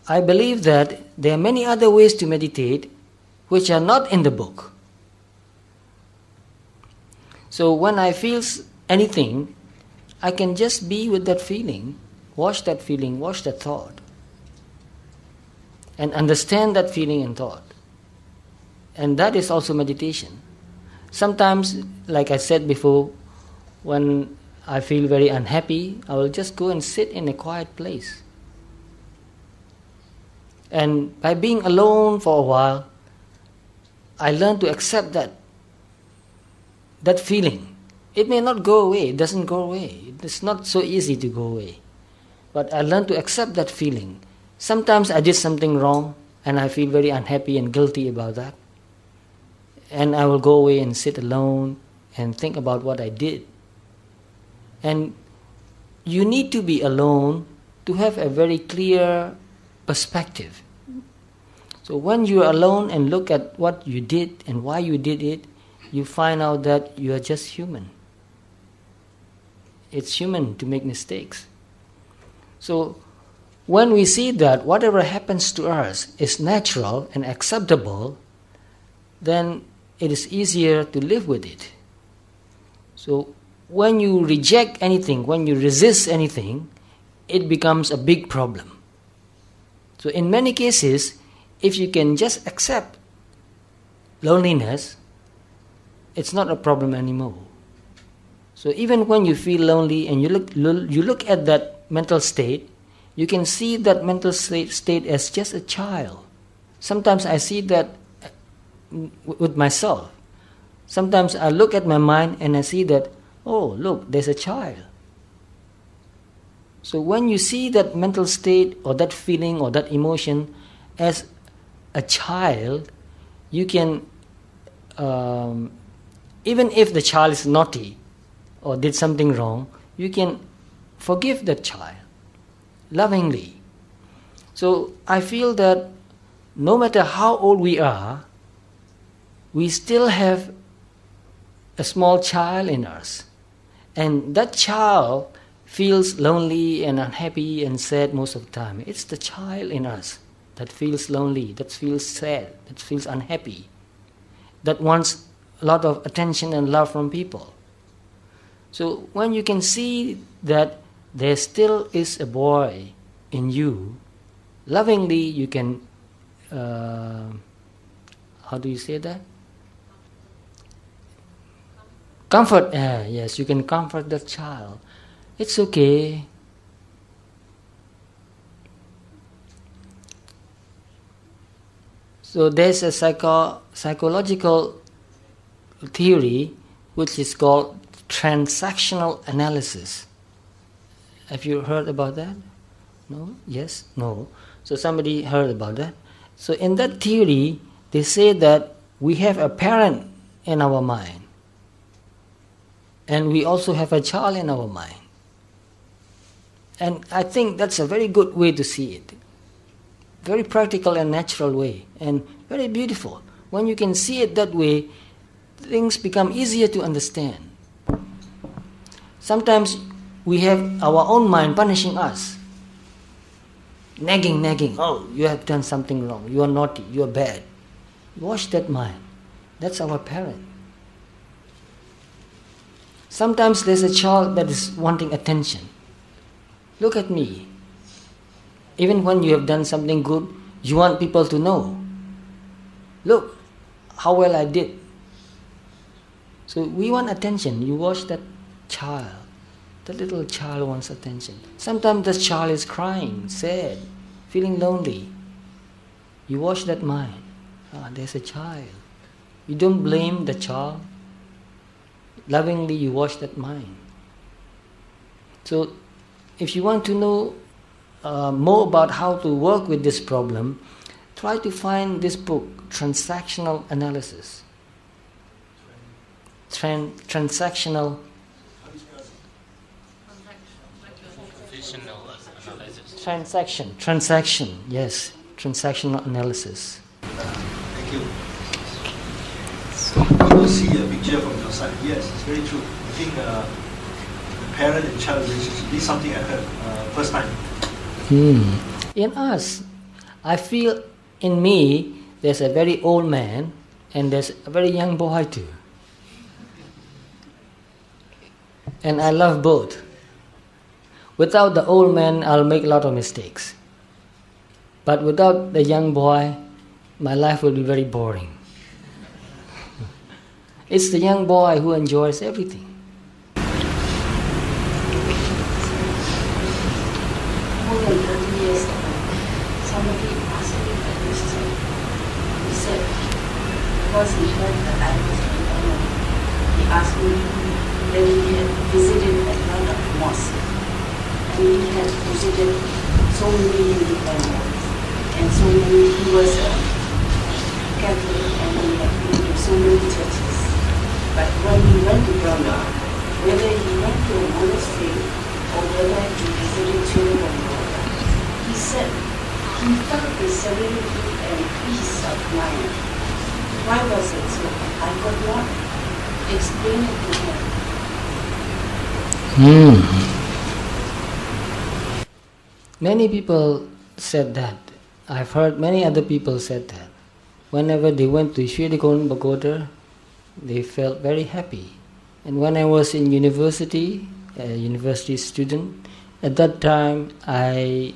Speaker 1: I believe that there are many other ways to meditate which are not in the book. So when I feel anything, I can just be with that feeling, watch that thought, and understand that feeling and thought. And that is also meditation. Sometimes, like I said before, when I feel very unhappy, I will just go and sit in a quiet place. And by being alone for a while, I learn to accept that feeling. It may not go away, it doesn't go away. It's not so easy to go away. But I learn to accept that feeling. Sometimes I did something wrong and I feel very unhappy and guilty about that. And I will go away and sit alone and think about what I did. And you need to be alone to have a very clear perspective. So when you are alone and look at what you did and why you did it, you find out that you are just human. It's human to make mistakes. So when we see that whatever happens to us is natural and acceptable, then it is easier to live with it. So when you reject anything, when you resist anything, it becomes a big problem. So in many cases, if you can just accept loneliness, it's not a problem anymore. So even when you feel lonely and you look at that mental state, you can see that mental state as just a child. Sometimes I see that with myself. Sometimes I look at my mind and I see that, oh, look, there's a child. So when you see that mental state or that feeling or that emotion as a child, you can, even if the child is naughty or did something wrong, you can forgive that child lovingly. So I feel that no matter how old we are, we still have a small child in us. And that child feels lonely and unhappy and sad most of the time. It's the child in us that feels lonely, that feels sad, that feels unhappy, that wants a lot of attention and love from people. So when you can see that there still is a boy in you, lovingly you can, how do you say that? Comfort, yes, you can comfort that child. It's okay. So there's a psychological theory which is called transactional analysis. Have you heard about that? No? Yes? No? So somebody heard about that. So in that theory, they say that we have a parent in our mind, and we also have a child in our mind. And I think that's a very good way to see it. Very practical and natural way, and very beautiful. When you can see it that way, things become easier to understand. Sometimes we have our own mind punishing us. Nagging. Oh, you have done something wrong. You are naughty. You are bad. Wash that mind. That's our parent. Sometimes there's a child that is wanting attention. Look at me. Even when you have done something good, you want people to know. Look how well I did. So we want attention. You watch that child. The little child wants attention. Sometimes the child is crying, sad, feeling lonely. You watch that mind. There's a child. You don't blame the child. Lovingly you watch that mind. So if you want to know more about how to work with this problem, try to find this book, Transactional Analysis. Transactional Transaction, yes. Transactional analysis.
Speaker 4: Thank you. I will see a picture from your side. Yes, it's very true. I think the parent and child relationship is something I heard first time.
Speaker 1: In us, I feel in me there's a very old man and there's a very young boy too. And I love both. Without the old man, I'll make a lot of mistakes. But without the young boy, my life will be very boring. It's the young boy who enjoys everything.
Speaker 5: More than 30 years ago, somebody asked me a question. He said, because he heard that I was an Imam, he asked me that he had visited a lot of mosques. And he had visited so many independents. And so many, he was a Catholic and he had been to so many churches. But when he went to Burma, whether he went to a monastery or whether he visited children, he said he felt the serenity and peace of mind. Why was it so? I could not explain it to him.
Speaker 1: Many people said that. I've heard many other people said that. Whenever they went to Shirikon Pagoda, they felt very happy. And when I was in university, a university student, at that time I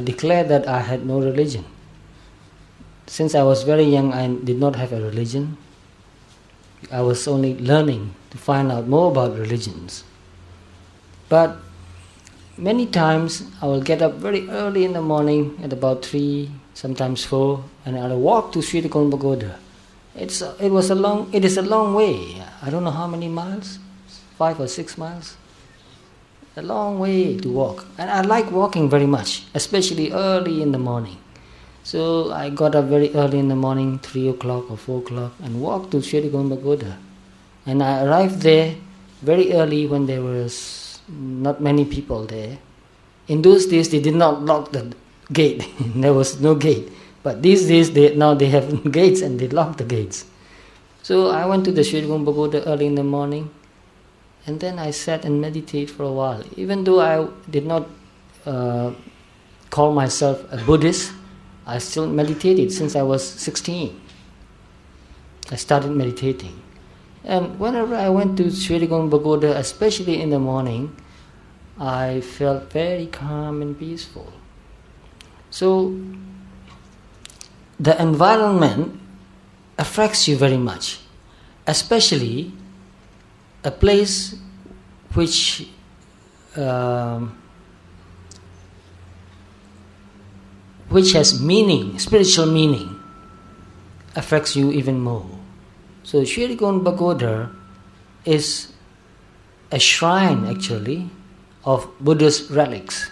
Speaker 1: declared that I had no religion. Since I was very young, I did not have a religion. I was only learning to find out more about religions. But many times I will get up very early in the morning at about 3, sometimes 4, and I'll walk to Shirikon Pagoda. It is a long way. I don't know how many miles, 5 or 6 miles. A long way to walk. And I like walking very much, especially early in the morning. So I got up very early in the morning, 3 o'clock or 4 o'clock, and walked to Shirikon Pagoda. And I arrived there very early when there was not many people there. In those days, they did not lock the gate. There was no gate. But these days, now they have gates and they lock the gates. So I went to the Shirikon Pagoda early in the morning, and then I sat and meditated for a while. Even though I did not call myself a Buddhist, I still meditated since I was 16. I started meditating. And whenever I went to Shirikon Pagoda, especially in the morning, I felt very calm and peaceful. So the environment affects you very much, especially a place which which has meaning, spiritual meaning, affects you even more. So Shirikon Pagoda is a shrine actually of Buddha's relics.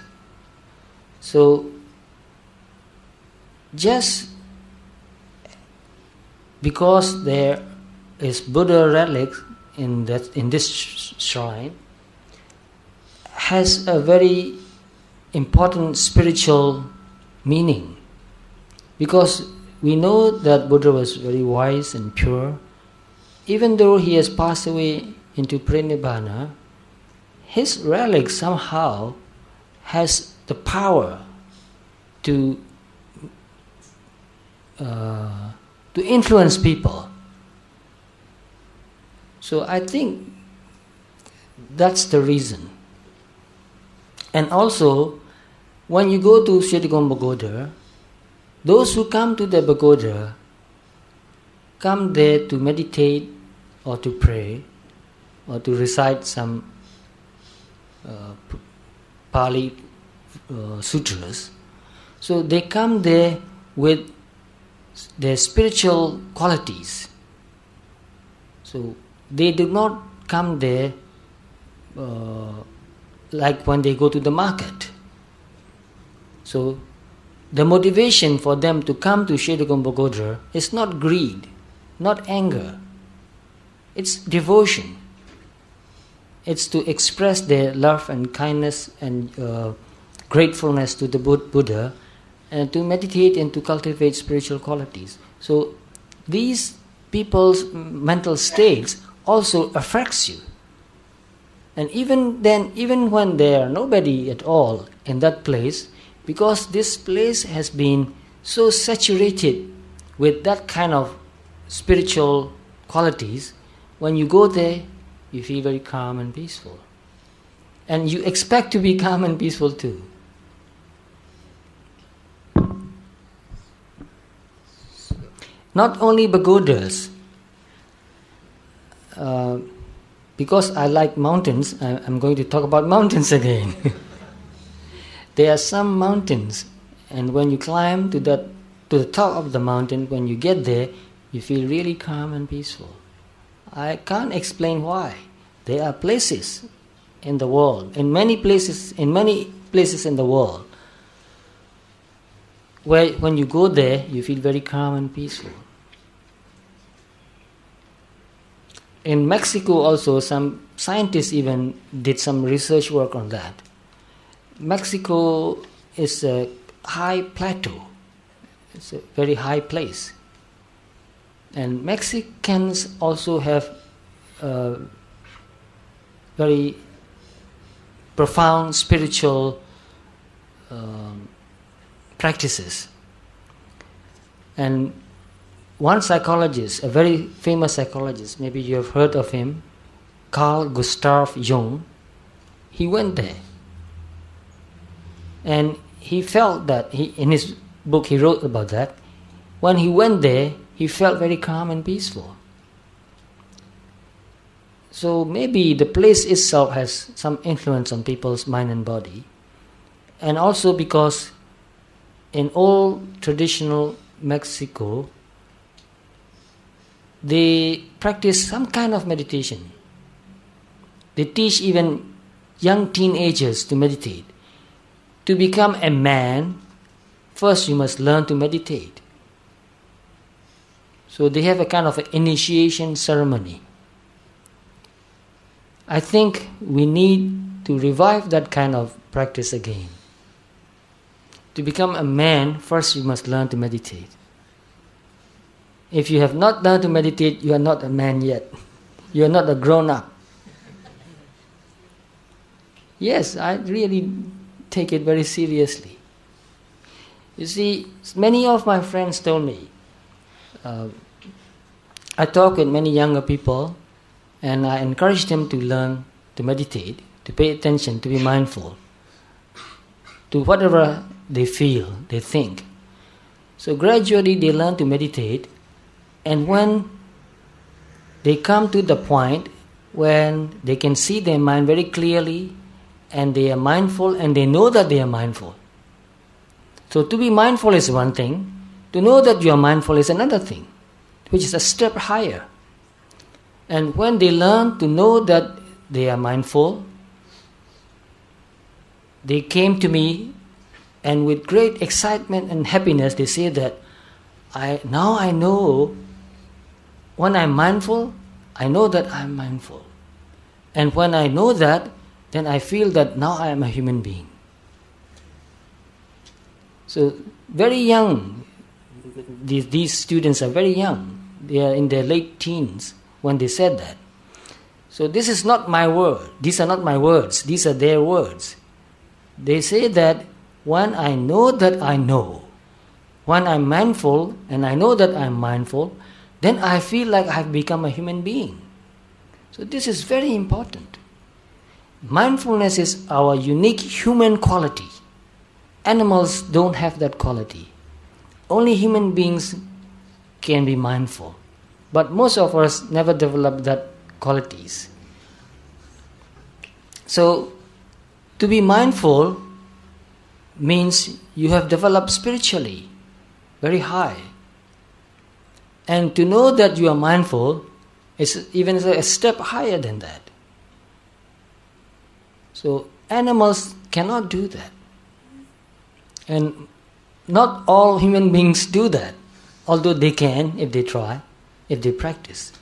Speaker 1: So just because there is Buddha relics in this shrine has a very important spiritual meaning, because we know that Buddha was very wise and pure. Even though he has passed away into Pranirvana, his relic somehow has the power to influence people. So I think that's the reason. And also, when you go to Shirikon Pagoda, those who come to the pagoda come there to meditate or to pray or to recite some Pali sutras. So they come there with their spiritual qualities. So they do not come there like when they go to the market. So the motivation for them to come to Shirikon Pagoda is not greed, not anger. It's devotion. It's to express their love and kindness and gratefulness to the Buddha, and to meditate and to cultivate spiritual qualities. So these people's mental states also affects you. And even then, even when there are nobody at all in that place, because this place has been so saturated with that kind of spiritual qualities, when you go there, you feel very calm and peaceful. And you expect to be calm and peaceful too. Not only pagodas, because I like mountains, I'm going to talk about mountains again. There are some mountains, and when you climb to the top of the mountain, when you get there, you feel really calm and peaceful. I can't explain why. There are places in the world, in many places in the world, where when you go there, you feel very calm and peaceful. In Mexico also, some scientists even did some research work on that. Mexico is a high plateau. It's a very high place. And Mexicans also have very profound spiritual practices. And one psychologist, a very famous psychologist, maybe you have heard of him, Carl Gustav Jung, he went there. And he felt that, in his book he wrote about that, when he went there, he felt very calm and peaceful. So maybe the place itself has some influence on people's mind and body. And also because in old traditional Mexico, they practice some kind of meditation. They teach even young teenagers to meditate. To become a man, first you must learn to meditate. So they have a kind of an initiation ceremony. I think we need to revive that kind of practice again. To become a man, first you must learn to meditate. If you have not learned to meditate, you are not a man yet. You are not a grown-up. Yes, I really take it very seriously. You see, many of my friends told me, I talk with many younger people, and I encourage them to learn to meditate, to pay attention, to be mindful to whatever they feel, they think. So gradually they learn to meditate, and when they come to the point when they can see their mind very clearly, and they are mindful and they know that they are mindful. So to be mindful is one thing, to know that you are mindful is another thing, which is a step higher. And when they learn to know that they are mindful, they came to me and with great excitement and happiness they say that now I know when I'm mindful, I know that I'm mindful. And when I know that, then I feel that now I am a human being. So very young, these students are very young. They are in their late teens when they said that. So this is not my word. These are not my words. These are their words. They say that when I know that I know, when I'm mindful and I know that I'm mindful, then I feel like I've become a human being. So this is very important. Mindfulness is our unique human quality. Animals don't have that quality. Only human beings can be mindful. But most of us never develop that qualities. So, to be mindful means you have developed spiritually very high. And to know that you are mindful is even a step higher than that. So, animals cannot do that. And not all human beings do that, although they can if they try, if they practice.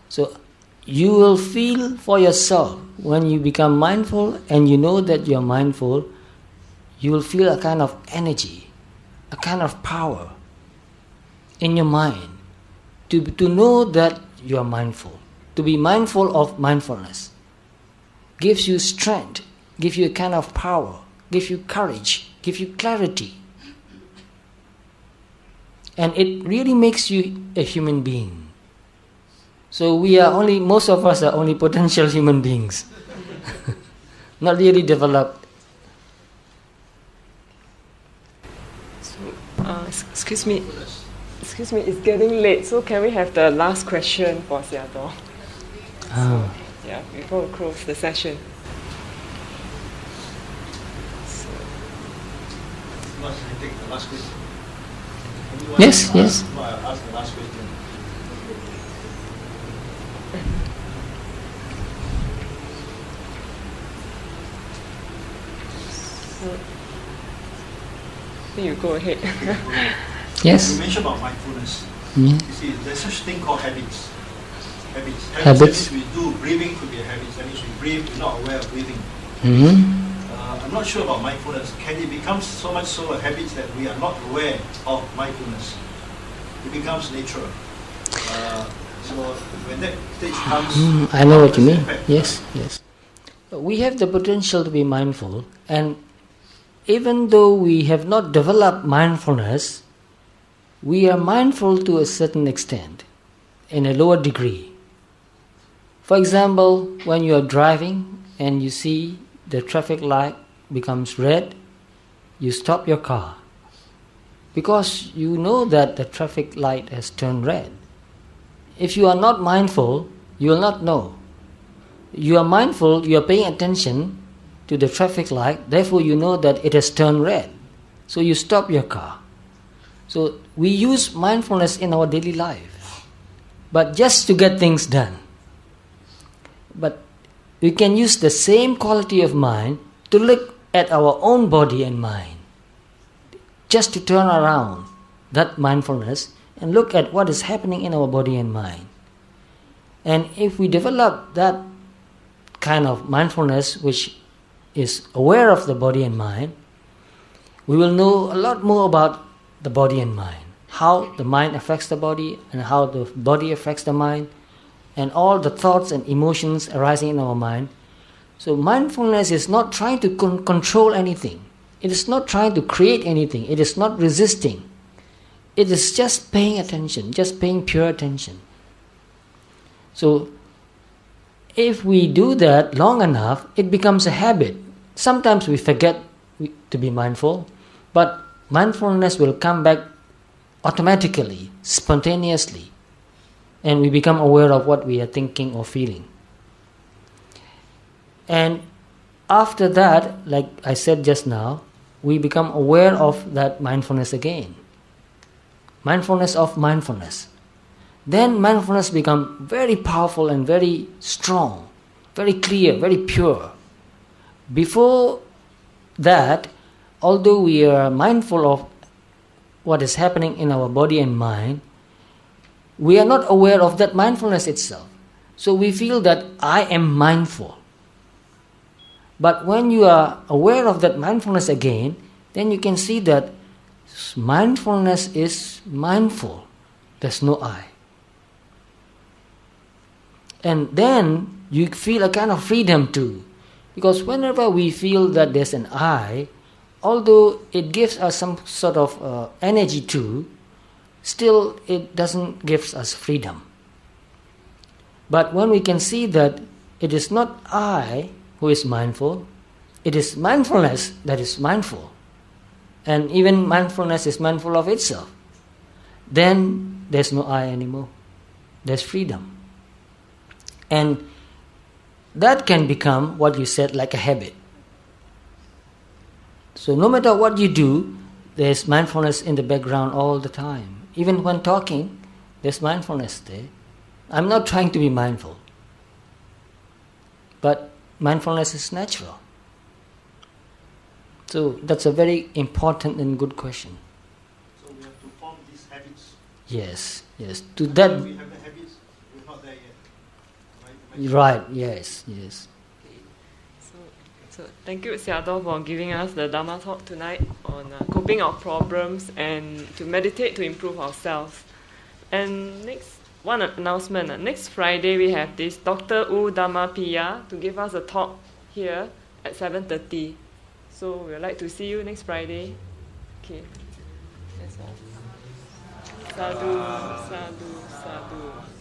Speaker 1: So you will feel for yourself when you become mindful and you know that you are mindful, you will feel a kind of energy, a kind of power in your mind to know that you are mindful. To be mindful of mindfulness gives you strength, gives you a kind of power, gives you courage, gives you clarity. And it really makes you a human being. So most of us are only potential human beings. Not really developed.
Speaker 6: So, excuse me, it's getting late, so can we have the last question for Sayardaw?
Speaker 1: Oh.
Speaker 6: Yeah, before we close the session.
Speaker 4: I take the last question.
Speaker 1: Yes.
Speaker 4: I'll ask the last question.
Speaker 6: So you go ahead.
Speaker 1: Yes.
Speaker 4: You mentioned about mindfulness.
Speaker 1: Yeah.
Speaker 4: You see, there's such thing called habits. Habits.
Speaker 1: Habits.
Speaker 4: That means we do. Breathing could be a habit. That means we breathe, we're not aware of breathing.
Speaker 1: Mm-hmm.
Speaker 4: I'm not sure about mindfulness. Can it become so much so a habit that we are not aware of mindfulness? It becomes natural. So when that stage comes...
Speaker 1: I know what you mean. Yes. We have the potential to be mindful, and even though we have not developed mindfulness, we are mindful to a certain extent, in a lower degree. For example, when you are driving and you see the traffic light becomes red, you stop your car because you know that the traffic light has turned red. If you are not mindful, you will not know. You are mindful, you are paying attention to the traffic light, therefore you know that it has turned red. So you stop your car. So we use mindfulness in our daily life, but just to get things done. But we can use the same quality of mind to look at our own body and mind, just to turn around that mindfulness and look at what is happening in our body and mind. And if we develop that kind of mindfulness which is aware of the body and mind, we will know a lot more about the body and mind, how the mind affects the body and how the body affects the mind, and all the thoughts and emotions arising in our mind. So mindfulness is not trying to control anything. It is not trying to create anything. It is not resisting. It is just paying attention, just paying pure attention. So if we do that long enough, it becomes a habit. Sometimes we forget to be mindful, but mindfulness will come back automatically, spontaneously, and we become aware of what we are thinking or feeling. And after that, like I said just now, we become aware of that mindfulness again. Mindfulness of mindfulness. Then mindfulness becomes very powerful and very strong, very clear, very pure. Before that, although we are mindful of what is happening in our body and mind, we are not aware of that mindfulness itself. So we feel that I am mindful. But when you are aware of that mindfulness again, then you can see that mindfulness is mindful. There's no I. And then you feel a kind of freedom too. Because whenever we feel that there's an I, although it gives us some sort of energy too, still it doesn't give us freedom. But when we can see that it is not I who is mindful, it is mindfulness that is mindful, and even mindfulness is mindful of itself, then there's no I anymore. There's freedom. And that can become what you said, like a habit. So no matter what you do, there's mindfulness in the background all the time. Even when talking, there's mindfulness there. I'm not trying to be mindful, but mindfulness is natural. So that's a very important and good question.
Speaker 4: So we have to form these habits.
Speaker 1: Yes. To that.
Speaker 4: We have the habits, we're not there yet.
Speaker 1: Right. Yes.
Speaker 6: So thank you, Sayardaw, for giving us the Dharma talk tonight on coping our problems and to meditate to improve ourselves. And next, one announcement. Next Friday we have this Dr. U Dhamma Piya to give us a talk here at 7:30. So we would like to see you next Friday. Okay. That's all. Sadhu, sadhu, sadhu.